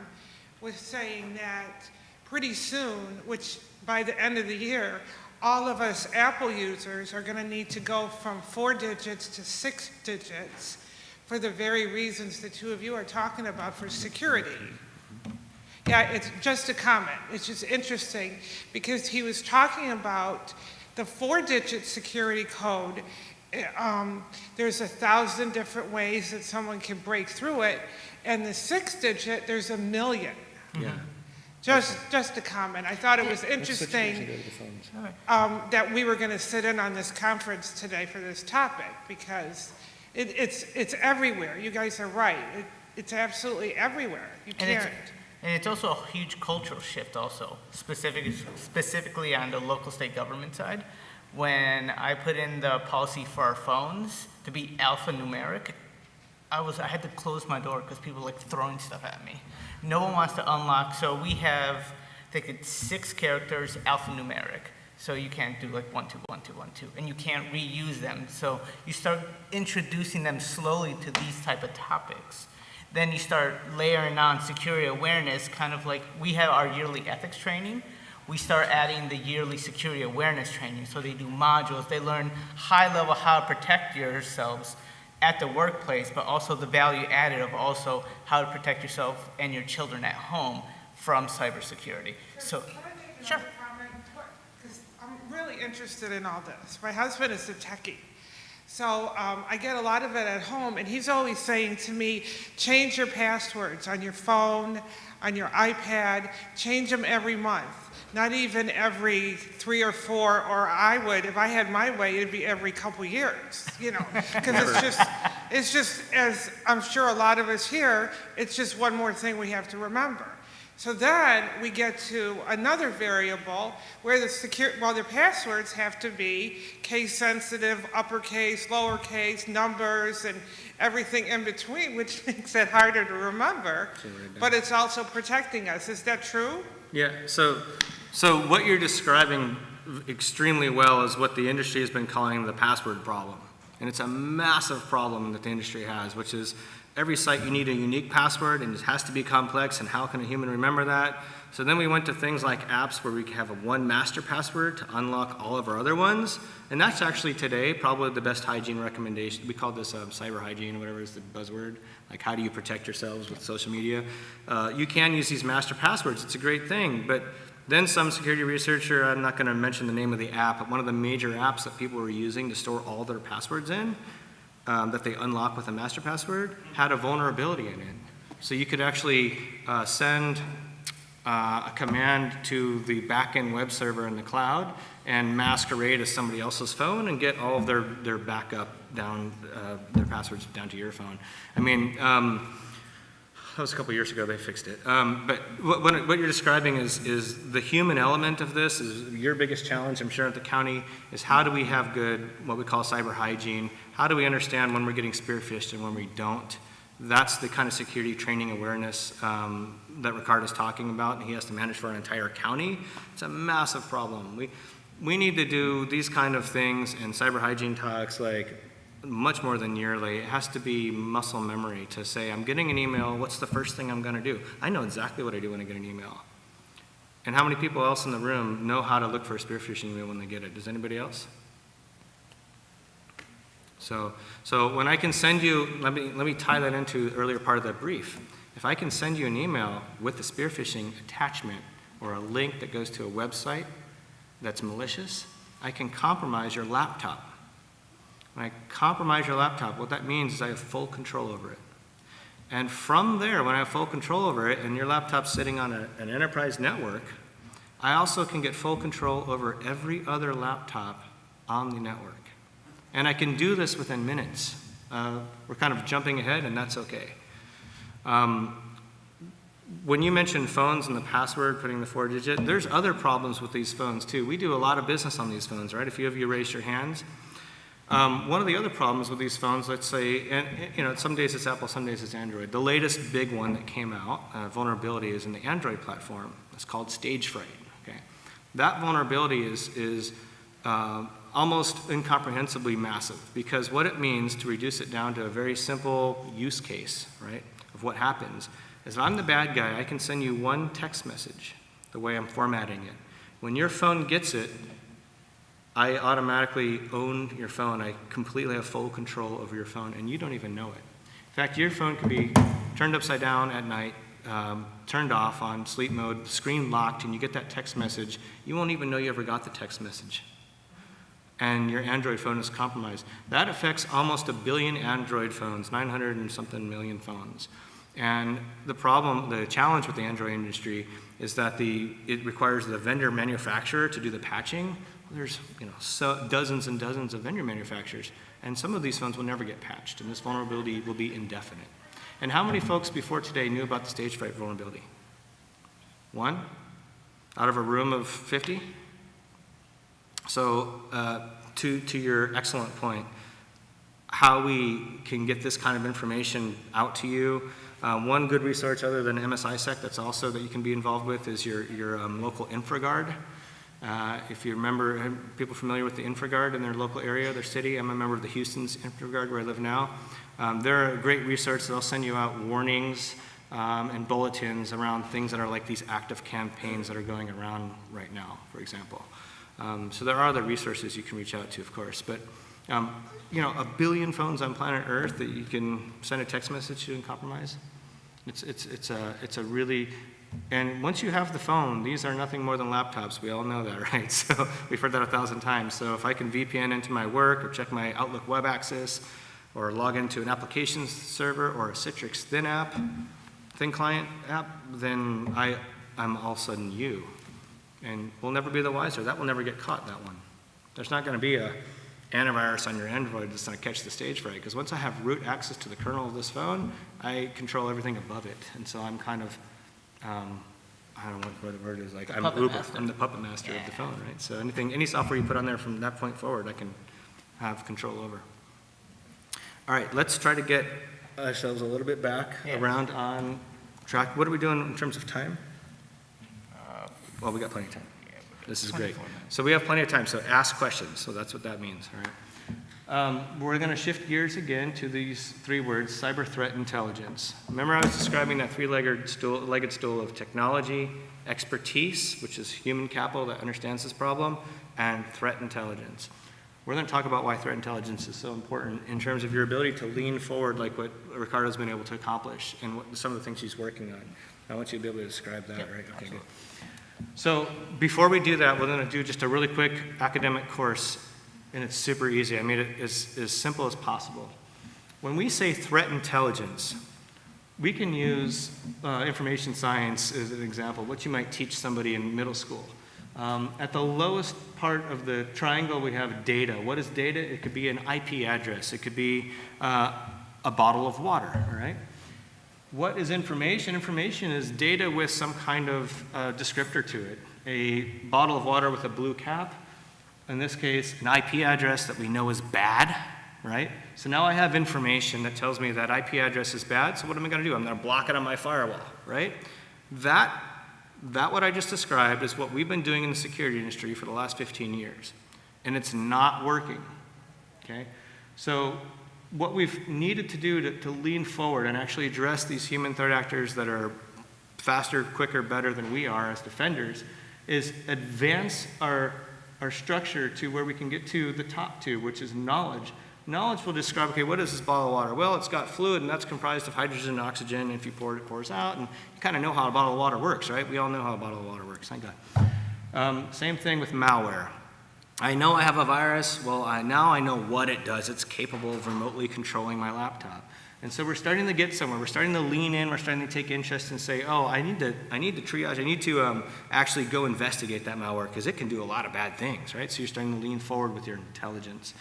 was saying that pretty soon, which by the end of the year, all of us Apple users are going to need to go from 4 digits to 6 digits for the very reasons the two of you are talking about for security. Yeah, it's just a comment. It's just interesting because he was talking about the 4-digit security code. There's 1,000 different ways that someone can break through it, and the 6-digit, there's 1 million. Yeah. Just a comment. I thought it was interesting that we were going to sit in on this conference today for this topic because it's everywhere. You guys are right. It's absolutely everywhere. You can't. And it's also a huge cultural shift also, specifically on the local state government side. When I put in the policy for our phones to be alphanumeric, I had to close my door because people were like throwing stuff at me. No one wants to unlock, so we have, I think it's 6 characters alphanumeric. So you can't do like 1, 2, 1, 2, 1, 2, and you can't reuse them. So you start introducing them slowly to these type of topics. Then you start layering on security awareness, kind of like we have our yearly ethics training. We start adding the yearly security awareness training. So they do modules, they learn high level how to protect yourselves at the workplace, but also the value added of also how to protect yourself and your children at home from cybersecurity. So, Can I make sure. another comment? Because I'm really interested in all this. My husband is a techie. So I get a lot of it at home, and he's always saying to me, change your passwords on your phone, on your iPad, change them every month. Not even every 3 or 4, or I would, if I had my way, it'd be every couple years, you know, because it's just, as I'm sure a lot of us here, it's just one more thing we have to remember. So then we get to another variable where the passwords have to be case sensitive, uppercase, lowercase, numbers, and everything in between, which makes it harder to remember, but it's also protecting us. Is that true? Yeah, so what you're describing extremely well is what the industry has been calling the password problem. And it's a massive problem that the industry has, which is every site you need a unique password, and it has to be complex, and how can a human remember that? So then we went to things like apps where we have a one master password to unlock all of our other ones, and that's actually today probably the best hygiene recommendation. We call this cyber hygiene, or whatever is the buzzword, like how do you protect yourselves with social media. You can use these master passwords, it's a great thing, but then some security researcher, I'm not gonna mention the name of the app, but one of the major apps that people were using to store all their passwords in, that they unlock with a master password, had a vulnerability in it. So you could actually send a command to the backend web server in the cloud and masquerade as somebody else's phone and get all of their backup down, their passwords down to your phone. I mean, that was a couple years ago, they fixed it. But what you're describing is the human element of this is your biggest challenge, I'm sure, at the county, is how do we have good, what we call cyber hygiene? How do we understand when we're getting spearphished and when we don't? That's the kind of security training awareness that Ricardo's talking about, and he has to manage for an entire county. It's a massive problem. We need to do these kind of things in cyber hygiene talks like much more than yearly. It has to be muscle memory to say, I'm getting an email, what's the first thing I'm gonna do? I know exactly what I do when I get an email. And how many people else in the room know how to look for a spear phishing email when they get it? Does anybody else? So when I can send you, let me tie that into the earlier part of that brief. If I can send you an email with a spear phishing attachment or a link that goes to a website that's malicious, I can compromise your laptop. When I compromise your laptop, what that means is I have full control over it. And from there, when I have full control over it and your laptop's sitting on an enterprise network, I also can get full control over every other laptop on the network. And I can do this within minutes. We're kind of jumping ahead, and that's okay. When you mention phones and the password, putting the 4-digit, there's other problems with these phones too. We do a lot of business on these phones, right? A few of you raised your hands. One of the other problems with these phones, let's say, and you know, some days it's Apple, some days it's Android. The latest big one that came out, vulnerability, is in the Android platform. It's called stage fright. Okay, that vulnerability is almost incomprehensibly massive, because what it means, to reduce it down to a very simple use case, right, of what happens, is if I'm the bad guy, I can send you one text message, the way I'm formatting it. When your phone gets it, I automatically own your phone. I completely have full control over your phone, and you don't even know it. In fact, your phone can be turned upside down at night, turned off on sleep mode, screen locked, and you get that text message. You won't even know you ever got the text message. And your Android phone is compromised. That affects almost 1 billion Android phones, 900 and something million phones. And the challenge with the Android industry is that it requires the vendor manufacturer to do the patching. There's dozens and dozens of vendor manufacturers, and some of these phones will never get patched, and this vulnerability will be indefinite. And how many folks before today knew about the stage fright vulnerability? 1 out of a room of 50? So to your excellent point, how we can get this kind of information out to you, one good resource other than MSISEC that's also that you can be involved with is your local InfraGuard. If you remember, people familiar with the InfraGuard in their local area, their city? I'm a member of the Houston's InfraGuard where I live now. They're a great resource. They'll send you out warnings and bulletins around things that are like these active campaigns that are going around right now, for example. So there are other resources you can reach out to, of course. But 1 billion phones on planet Earth that you can send a text message to and compromise. It's a really And once you have the phone, these are nothing more than laptops. We all know that, right? So we've heard that 1,000 times. So if I can VPN into my work or check my Outlook web access or log into an applications server or a Citrix Thin Client app, then I'm all of a sudden you. And we'll never be the wiser. That will never get caught, that one. There's not going to be a antivirus on your Android that's going to catch the stage fright, because once I have root access to the kernel of this phone, I control everything above it. And so I'm kind of, I don't know what the word is, like I'm Uber. I'm the puppet master of the phone, right? So any software you put on there from that point forward, I can have control over. All right, let's try to get ourselves a little bit back around on track. What are we doing in terms of time? Well, we got plenty of time. This is great. So we have plenty of time, so ask questions. So that's what that means, all right? We're going to shift gears again to these 3 words, cyber threat intelligence. Remember I was describing that 3-legged stool of technology, expertise, which is human capital that understands this problem, and threat intelligence. We're going to talk about why threat intelligence is so important in terms of your ability to lean forward like what Ricardo's been able to accomplish and some of the things he's working on. I want you to be able to describe that, right? Okay, good. So before we do that, we're going to do just a really quick academic course, and it's super easy. I made it as simple as possible. When we say threat intelligence, we can use information science as an example, what you might teach somebody in middle school. At the lowest part of the triangle, we have data. What is data? It could be an IP address. It could be a bottle of water, all right? What is information? Information is data with some kind of descriptor to it. A bottle of water with a blue cap, in this case, an IP address that we know is bad, right? So now I have information that tells me that IP address is bad, so what am I going to do? I'm going to block it on my firewall, right? That what I just described is what we've been doing in the security industry for the last 15 years, and it's not working, okay? So what we've needed to do to lean forward and actually address these human threat actors that are faster, quicker, better than we are as defenders is advance our structure to where we can get to the top 2, which is knowledge. Knowledge will describe, okay, what is this bottle of water? Well, it's got fluid, and that's comprised of hydrogen and oxygen, and if you pour it, it pours out, and you kind of know how a bottle of water works, right? We all know how a bottle of water works, thank God. Same thing with malware. I know I have a virus. Well, now I know what it does. It's capable of remotely controlling my laptop. And so we're starting to get somewhere. We're starting to lean in. We're starting to take interest and say, oh, I need to triage. I need to actually go investigate that malware because it can do a lot of bad things, right? So you're starting to lean forward with your intelligence.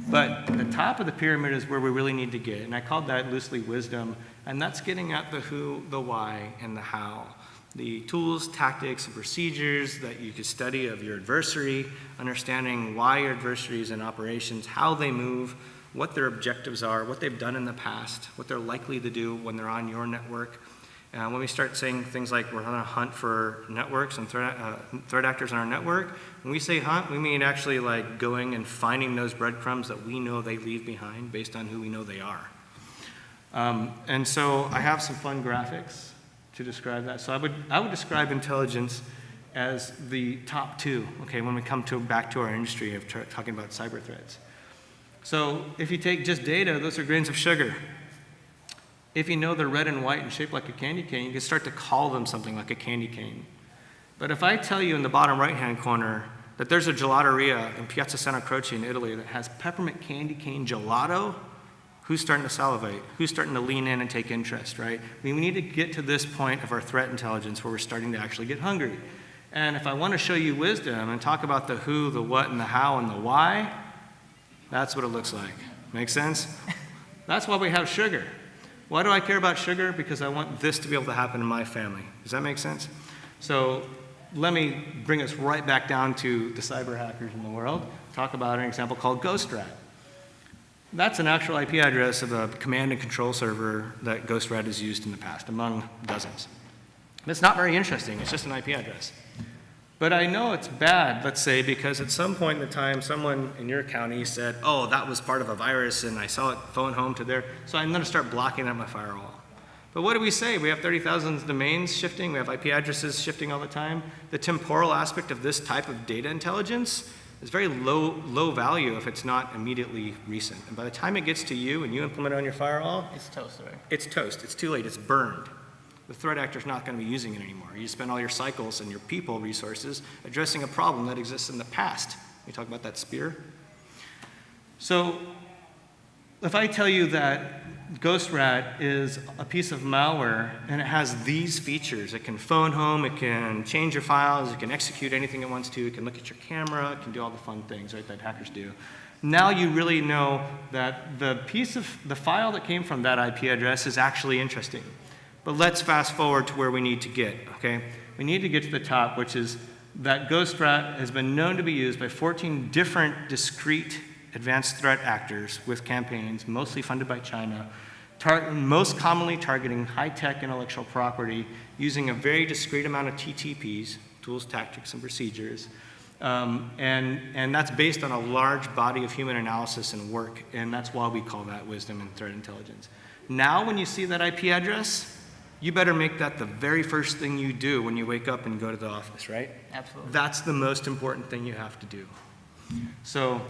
But the top of the pyramid is where we really need to get. And I called that loosely wisdom. And that's getting at the who, the why, and the how. The tools, tactics, and procedures that you could study of your adversary, understanding why your adversary is in operations, how they move, what their objectives are, what they've done in the past, what they're likely to do when they're on your network. When we start saying things like we're on a hunt for networks and threat actors on our network, when we say hunt, we mean actually like going and finding those breadcrumbs that we know they leave behind based on who we know they are. And so I have some fun graphics to describe that. So I would describe intelligence as the top 2, okay, when we come back to our industry of talking about cyber threats. So if you take just data, those are grains of sugar. If you know they're red and white and shaped like a candy cane, you can start to call them something like a candy cane. But if I tell you in the bottom right-hand corner that there's a gelateria in Piazza Santa Croce in Italy that has peppermint candy cane gelato, who's starting to salivate? Who's starting to lean in and take interest, right? We need to get to this point of our threat intelligence where we're starting to actually get hungry. And if I want to show you wisdom and talk about the who, the what, and the how, and the why, that's what it looks like. Make sense? That's why we have sugar. Why do I care about sugar? Because I want this to be able to happen in my family. Does that make sense? So let me bring us right back down to the cyber hackers in the world. Talk about an example called GhostRat. That's an actual IP address of a command and control server that GhostRat has used in the past, among dozens. It's not very interesting, it's just an IP address. But I know it's bad, let's say, because at some point in the time, someone in your county said, oh, that was part of a virus, and I saw it phone home to there, so I'm gonna start blocking out my firewall. But what do we say? We have 30,000 domains shifting, we have IP addresses shifting all the time. The temporal aspect of this type of data intelligence is very low value if it's not immediately recent. And by the time it gets to you and you implement it on your firewall, It's toast, right? it's toast, it's too late, it's burned. the threat actor's not going to be using it anymore. You spend all your cycles and your people resources addressing a problem that exists in the past. We talk about that spear. So if I tell you that GhostRat is a piece of malware and it has these features, it can phone home, it can change your files, it can execute anything it wants to, it can look at your camera, it can do all the fun things, right, that hackers do. Now you really know that the file that came from that IP address is actually interesting. But let's fast forward to where we need to get, okay? We need to get to the top, which is that GhostRat has been known to be used by 14 different discrete advanced threat actors with campaigns, mostly funded by China, most commonly targeting high-tech intellectual property using a very discrete amount of TTPs, tools, tactics, and procedures. And that's based on a large body of human analysis and work, and that's why we call that wisdom and threat intelligence. Now, when you see that IP address, you better make that the very first thing you do when you wake up and go to the office, right? Absolutely. That's the most important thing you have to do. So,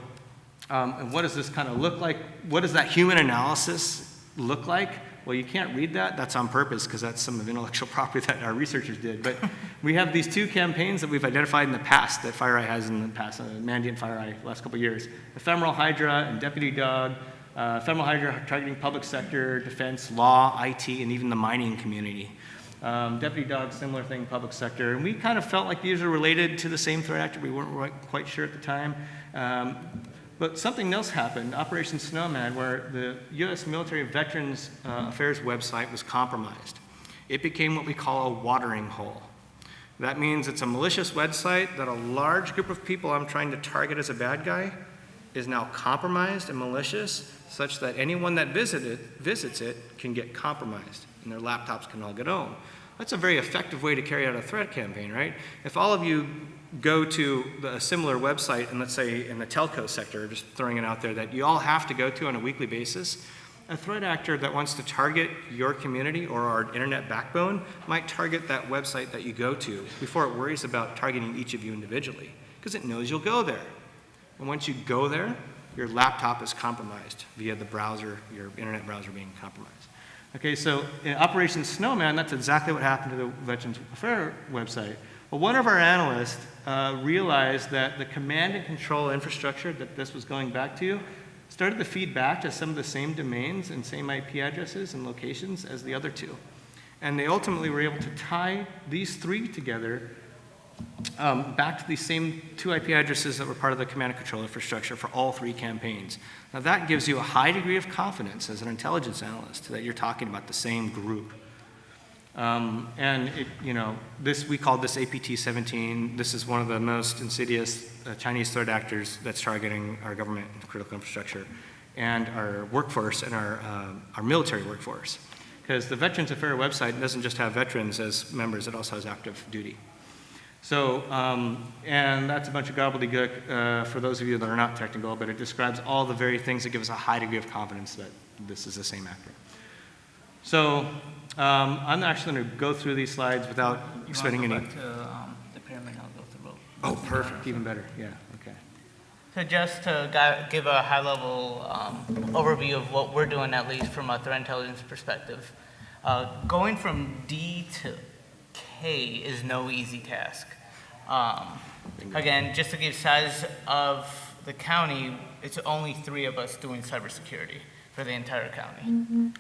and what does this kind of look like? What does that human analysis look like? Well, you can't read that. That's on purpose because that's some of the intellectual property that our researchers did. But we have these two campaigns that we've identified in the past that FireEye has in the past, Mandy and FireEye, the last couple of years. Ephemeral Hydra and Deputy Dog. Ephemeral Hydra targeting public sector, defense, law, IT, and even the mining community. Deputy Dog, similar thing, public sector. And we kind of felt like these are related to the same threat actor. We weren't quite sure at the time. But something else happened, Operation Snowman, where the U.S. Military Veterans Affairs website was compromised. It became what we call a watering hole. That means it's a malicious website that a large group of people I'm trying to target as a bad guy is now compromised and malicious, such that anyone that visits it can get compromised, and their laptops can all get owned. That's a very effective way to carry out a threat campaign, right? If all of you go to a similar website, and let's say in the telco sector, just throwing it out there, that you all have to go to on a weekly basis, a threat actor that wants to target your community or our internet backbone might target that website that you go to before it worries about targeting each of you individually, because it knows you'll go there. And once you go there, your laptop is compromised via the browser, your internet browser being compromised. Okay, so in Operation Snowman, that's exactly what happened to the Veterans Affairs website. Well, one of our analysts realized that the command and control infrastructure that this was going back to started to feed back to some of the same domains and same IP addresses and locations as the other two. And they ultimately were able to tie these three together back to these same two IP addresses that were part of the command and control infrastructure for all three campaigns. Now that gives you a high degree of confidence as an intelligence analyst that you're talking about the same group. And it, we called this APT-17. This is one of the most insidious Chinese threat actors that's targeting our government and critical infrastructure and our workforce and our military workforce. Because the Veterans Affairs website doesn't just have veterans as members, it also has active duty. So, and that's a bunch of gobbledygook for those of you that are not technical, but it describes all the very things that give us a high degree of confidence that this is the same actor. So, I'm actually going to go through these slides without spending any. You want to go back to the pyramid, I'll go through. Oh, perfect, even better, yeah, okay. So just to give a high-level overview of what we're doing, at least from a threat intelligence perspective, going from D to K is no easy task. Again, just to give size of the county, it's only 3 of us doing cybersecurity for the entire county,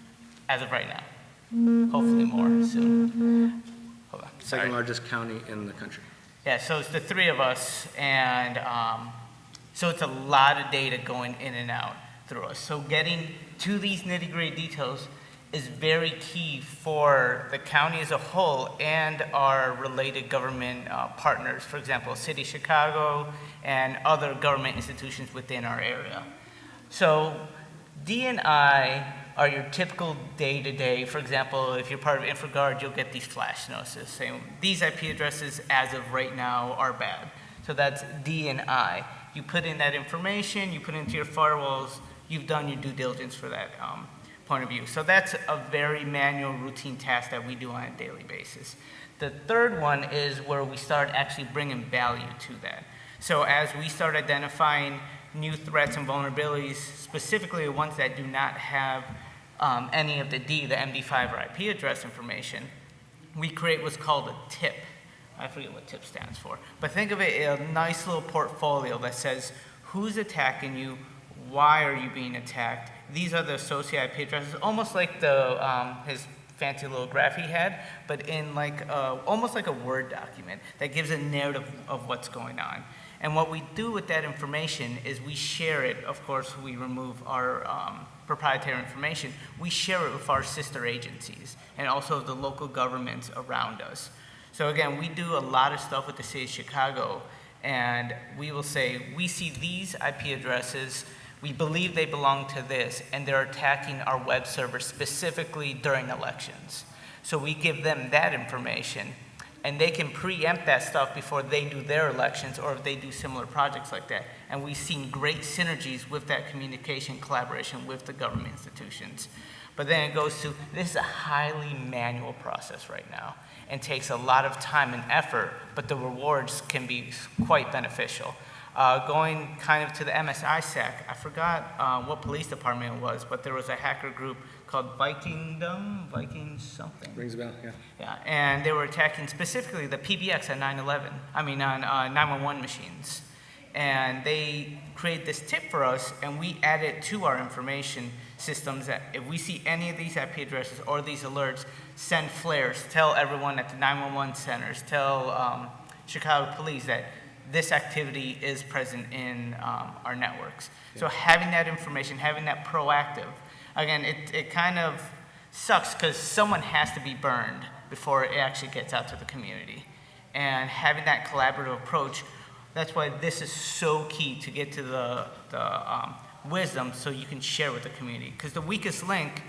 as of right now. Hopefully more soon. Hold on. Second largest county in the country. Yeah, so it's the 3 of us, and so it's a lot of data going in and out through us. So getting to these nitty-gritty details is very key for the county as a whole and our related government partners, for example, City of Chicago and other government institutions within our area. So D&I are your typical day-to-day. For example, if you're part of InfraGuard, you'll get these flash notices saying these IP addresses as of right now are bad. So that's D&I. You put in that information, you put it into your firewalls, you've done your due diligence for that point of view. So that's a very manual, routine task that we do on a daily basis. The third one is where we start actually bringing value to that. So as we start identifying new threats and vulnerabilities, specifically ones that do not have any of the D, the MD5 or IP address information, we create what's called a tip. I forget what tip stands for, but think of it as a nice little portfolio that says who's attacking you, why are you being attacked. These are the associated IP addresses, almost like the his fancy little graph he had, but in like almost like a Word document that gives a narrative of what's going on. And what we do with that information is we share it. Of course, we remove our proprietary information. We share it with our sister agencies and also the local governments around us. So again, we do a lot of stuff with the city of Chicago, and we will say, we see these IP addresses, we believe they belong to this, and they're attacking our web server specifically during elections. So we give them that information, and they can preempt that stuff before they do their elections or if they do similar projects like that. And we've seen great synergies with that communication collaboration with the government institutions. But then it goes to, this is a highly manual process right now and takes a lot of time and effort, but the rewards can be quite beneficial. Going kind of to the MSISAC, I forgot what police department it was, but there was a hacker group called Viking something. Rings a bell, yeah. Yeah, and they were attacking specifically the PBX at 9/11, on 911 machines. And they created this tip for us, and we add it to our information systems that if we see any of these IP addresses or these alerts, send flares, tell everyone at the 911 centers, tell Chicago police that this activity is present in our networks. Yeah. So having that information, having that proactive, again, it kind of sucks because someone has to be burned before it actually gets out to the community. And having that collaborative approach, that's why this is so key to get to the wisdom so you can share with the community. Because the weakest link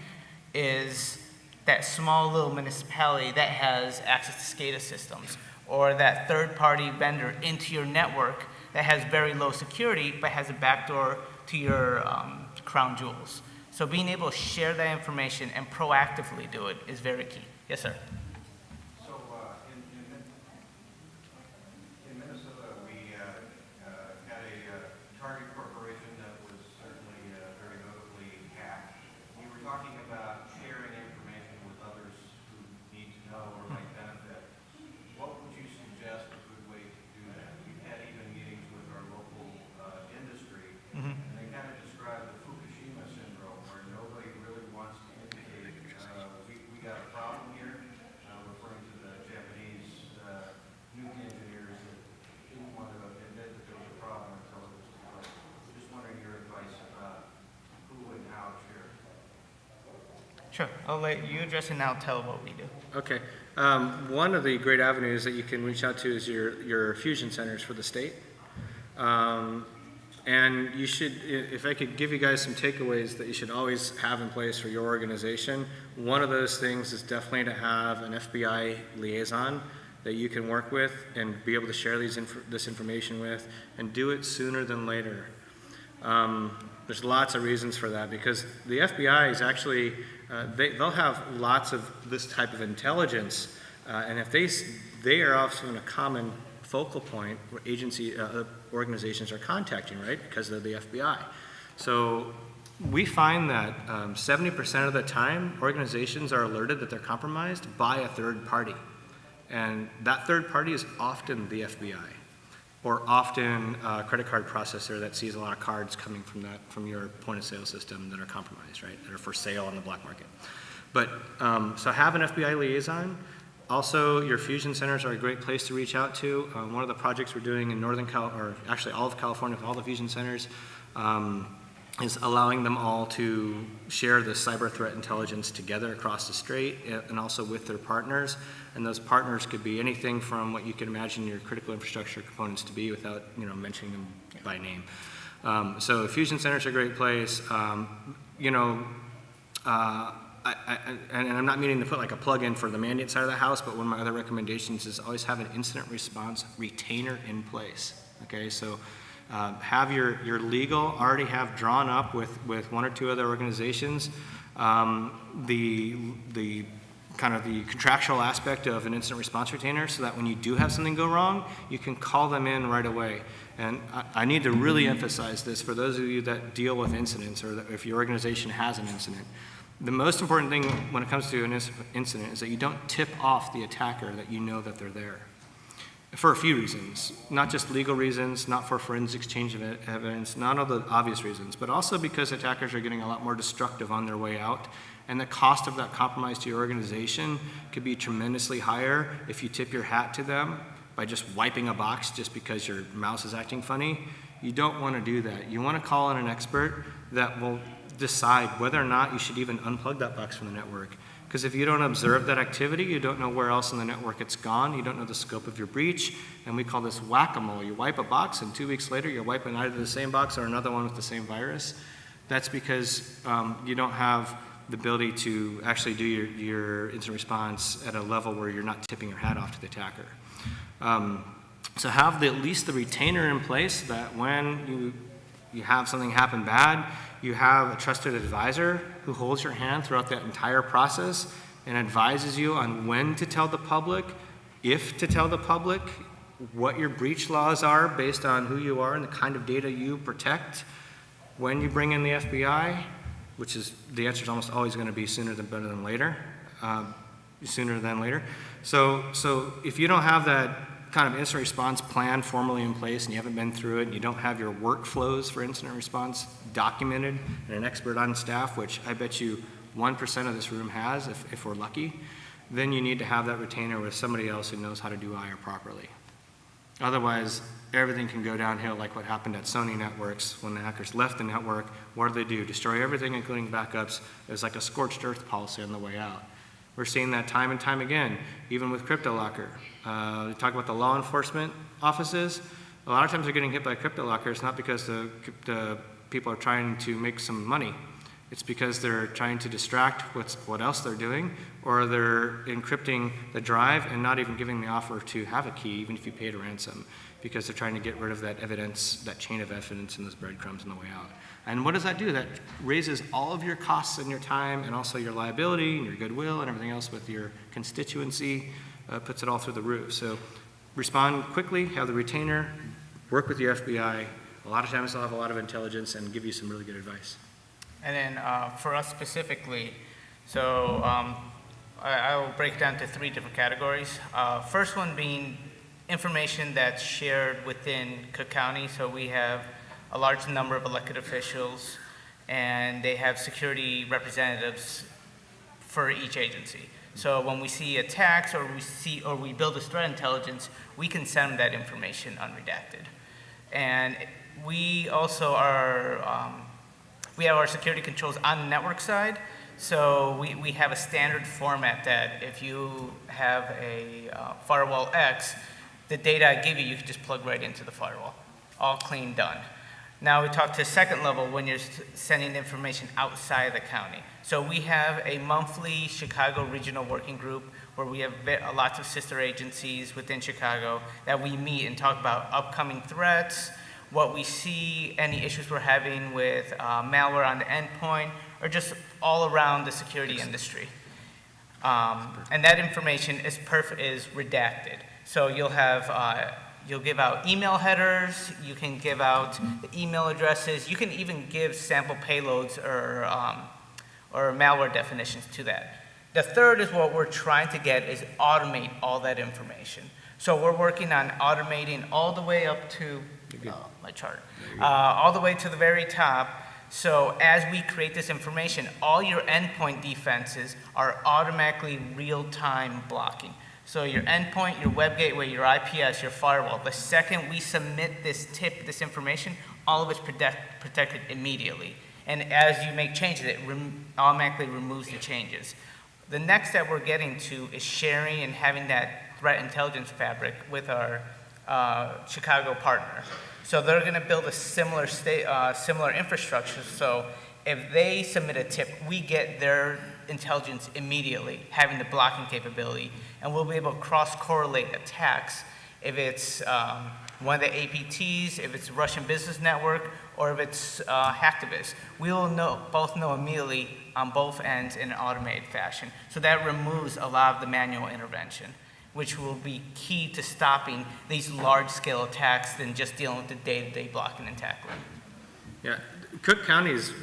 is that small little municipality that has access to SCADA systems, or that third-party vendor into your network that has very low security but has a backdoor to your crown jewels. So being able to share that information and proactively do it is very key. Yes, sir. So in Minnesota, we had a target corporation that was certainly very notably hacked. We were talking about sharing information with others who need to know or might benefit. What would you suggest a good way to do that? We've had even meetings with our local industry, and they kind of describe the Fukushima syndrome, where nobody really wants to indicate we got a problem here, referring to the Japanese nuke engineers that didn't want to admit that there was a problem until it was too late. Just wondering your advice about who and how to share. Sure. I'll let you address it now. Tell what we do. Okay. One of the great avenues that you can reach out to is your fusion centers for the state. And you should, if I could give you guys some takeaways that you should always have in place for your organization, one of those things is definitely to have an FBI liaison that you can work with and be able to share this information with, and do it sooner than later. There's lots of reasons for that, because the FBI is actually, they'll have lots of this type of intelligence, and if they are often a common focal point where organizations are contacting, right, because of the FBI. So we find that 70% of the time, organizations are alerted that they're compromised by a third party. And that third party is often the FBI, or often a credit card processor that sees a lot of cards coming from your point of sale system that are compromised, right, that are for sale on the black market. But, so have an FBI liaison. Also, your fusion centers are a great place to reach out to. One of the projects we're doing in or actually all of California with all the fusion centers, is allowing them all to share the cyber threat intelligence together across the state and also with their partners. And those partners could be anything from what you can imagine your critical infrastructure components to be without mentioning them by name. So fusion centers are a great place. And I'm not meaning to put like a plug in for the mandate side of the house, but one of my other recommendations is always have an incident response retainer in place. Okay, so have your legal already have drawn up with one or two other organizations the kind of the contractual aspect of an incident response retainer, so that when you do have something go wrong, you can call them in right away. And I need to really emphasize this for those of you that deal with incidents, or that if your organization has an incident. The most important thing when it comes to an incident is that you don't tip off the attacker that you know that they're there. For a few reasons, not just legal reasons, not for forensic exchange of evidence, not all the obvious reasons, but also because attackers are getting a lot more destructive on their way out, and the cost of that compromise to your organization could be tremendously higher if you tip your hat to them by just wiping a box just because your mouse is acting funny. You don't want to do that. You want to call in an expert that will decide whether or not you should even unplug that box from the network. Because if you don't observe that activity, you don't know where else in the network it's gone, you don't know the scope of your breach, and we call this whack-a-mole. You wipe a box, and 2 weeks later, you're wiping either the same box or another one with the same virus. That's because you don't have the ability to actually do your incident response at a level where you're not tipping your hat off to the attacker. So have at least the retainer in place that when you have something happen bad, you have a trusted advisor who holds your hand throughout that entire process and advises you on when to tell the public, if to tell the public, what your breach laws are based on who you are and the kind of data you protect, when you bring in the FBI, which is, the answer is almost always going to be sooner than better than later, sooner than later. So if you don't have that kind of incident response plan formally in place and you haven't been through it and you don't have your workflows for incident response documented and an expert on staff, which I bet you 1% of this room has if we're lucky, then you need to have that retainer with somebody else who knows how to do IR properly. Otherwise, everything can go downhill like what happened at Sony Networks when the hackers left the network. What do? Destroy everything, including backups. It was like a scorched earth policy on the way out. We're seeing that time and time again, even with CryptoLocker. We talk about the law enforcement offices. A lot of times they're getting hit by CryptoLocker. It's not because the people are trying to make some money. It's because they're trying to distract what else they're doing, or they're encrypting the drive and not even giving the offer to have a key, even if you paid a ransom, because they're trying to get rid of that evidence, that chain of evidence and those breadcrumbs on the way out. And what does that do? That raises all of your costs and your time and also your liability and your goodwill and everything else with your constituency, puts it all through the roof. So respond quickly, have the retainer, work with your FBI. A lot of times they'll have a lot of intelligence and give you some really good advice. And then for us specifically, so I will break it down to 3 different categories. First one being information that's shared within Cooke County. So we have a large number of elected officials, and they have security representatives for each agency. So when we see attacks or we build a threat intelligence, we can send them that information unredacted. And we also are, we have our security controls on the network side. So we have a standard format that if you have a firewall X, the data I give you, you can just plug right into the firewall. All clean, done. Now we talk to second level when you're sending information outside the county. So we have a monthly Chicago regional working group where we have lots of sister agencies within Chicago that we meet and talk about upcoming threats, what we see, any issues we're having with malware on the endpoint, or just all around the security industry. And that information is redacted. So you'll have you'll give out email headers, you can give out the email addresses, you can even give sample payloads or malware definitions to that. The third is what we're trying to get is automate all that information. So we're working on automating all the way up to my chart, all the way to the very top. So as we create this information, all your endpoint defenses are automatically real-time blocking. So your endpoint, your web gateway, your IPS, your firewall, the second we submit this information, all of it's protected immediately. And as you make changes, it automatically removes the changes. The next step we're getting to is sharing and having that threat intelligence fabric with our Chicago partner. So they're going to build a similar infrastructure. So if they submit a tip, we get their intelligence immediately, having the blocking capability, and we'll be able to cross-correlate attacks if it's one of the APTs, if it's Russian business network, or if it's hacktivists. We will both know immediately on both ends in an automated fashion. So that removes a lot of the manual intervention, which will be key to stopping these large-scale attacks than just dealing with the day-to-day blocking and tackling. Yeah, Cooke County is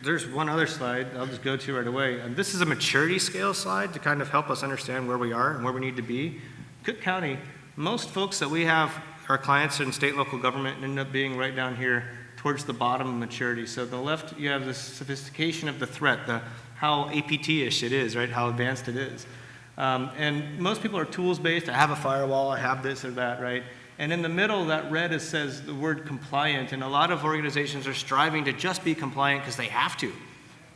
there's one other slide I'll just go to right away. And this is a maturity scale slide to kind of help us understand where we are and where we need to be. Cooke County, most folks that we have, our clients in state and local government, end up being right down here towards the bottom of maturity. So on the left, you have the sophistication of the threat, how APT-ish it is, right? How advanced it is. And most people are tools-based. I have a firewall, I have this or that, right? And in the middle, that red says the word compliant, and a lot of organizations are striving to just be compliant because they have to,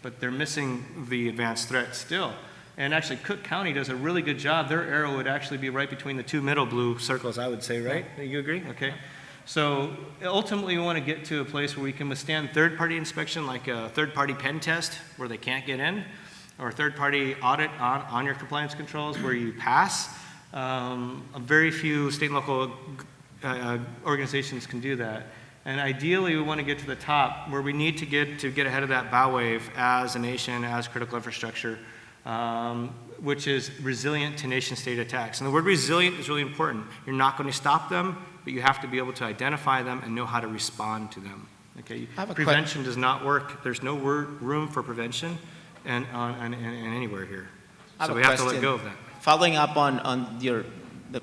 but they're missing the advanced threat still. And actually, Cooke County does a really good job. Their arrow would actually be right between the two middle blue circles, I would say, right? You agree? Okay. So ultimately, we want to get to a place where we can withstand third-party inspection, like a third-party pen test where they can't get in, or a third-party audit on your compliance controls where you pass. Very few state and local organizations can do that. And ideally, we want to get to the top where we need to get ahead of that bow wave as a nation, as critical infrastructure, which is resilient to nation-state attacks. And the word resilient is really important. You're not going to stop them, but you have to be able to identify them and know how to respond to them. Okay? Prevention does not work. There's no room for prevention and anywhere here. So we have to let go of that. Following up on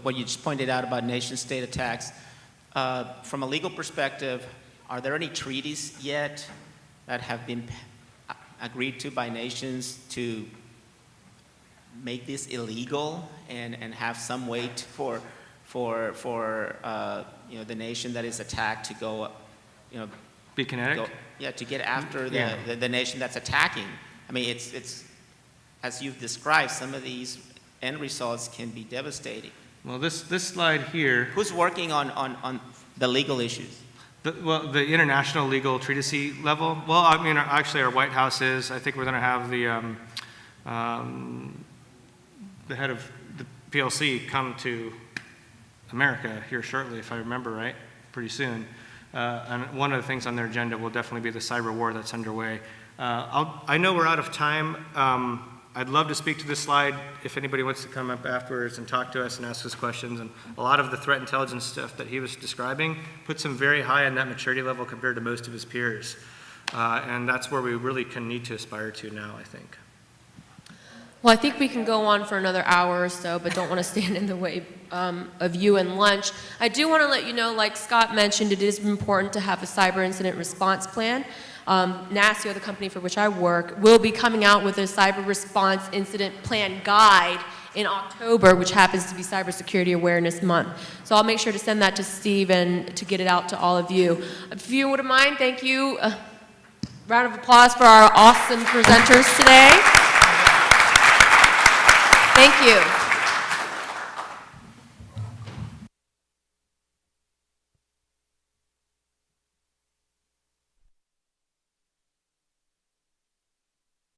what you just pointed out about nation-state attacks, from a legal perspective, are there any treaties yet that have been agreed to by nations to make this illegal and have some weight for the nation that is attacked to go, be kinetic? to get after the nation that's attacking? I mean, it's as you've described, some of these end results can be devastating. Well, this slide here. Who's working on the legal issues? The international legal treatise level. Well, I mean, actually, our White House is. I think we're going to have the head of the PLC come to America here shortly, if I remember right, pretty soon. And one of the things on their agenda will definitely be the cyber war that's underway. I know we're out of time. I'd love to speak to this slide if anybody wants to come up afterwards and talk to us and ask us questions. And a lot of the threat intelligence stuff that he was describing puts him very high on that maturity level compared to most of his peers. And that's where we really need to aspire to now, I think. Well, I think we can go on for another hour or so, but don't want to stand in the way of you and lunch. I do want to let you know, like Scott mentioned, it is important to have a cyber incident response plan. NASIO, the company for which I work, will be coming out with a cyber response incident plan guide in October, which happens to be Cybersecurity Awareness Month. So I'll make sure to send that to Steve and to get it out to all of you. If you wouldn't mind, thank you. Round of applause for our awesome presenters today. Thank you.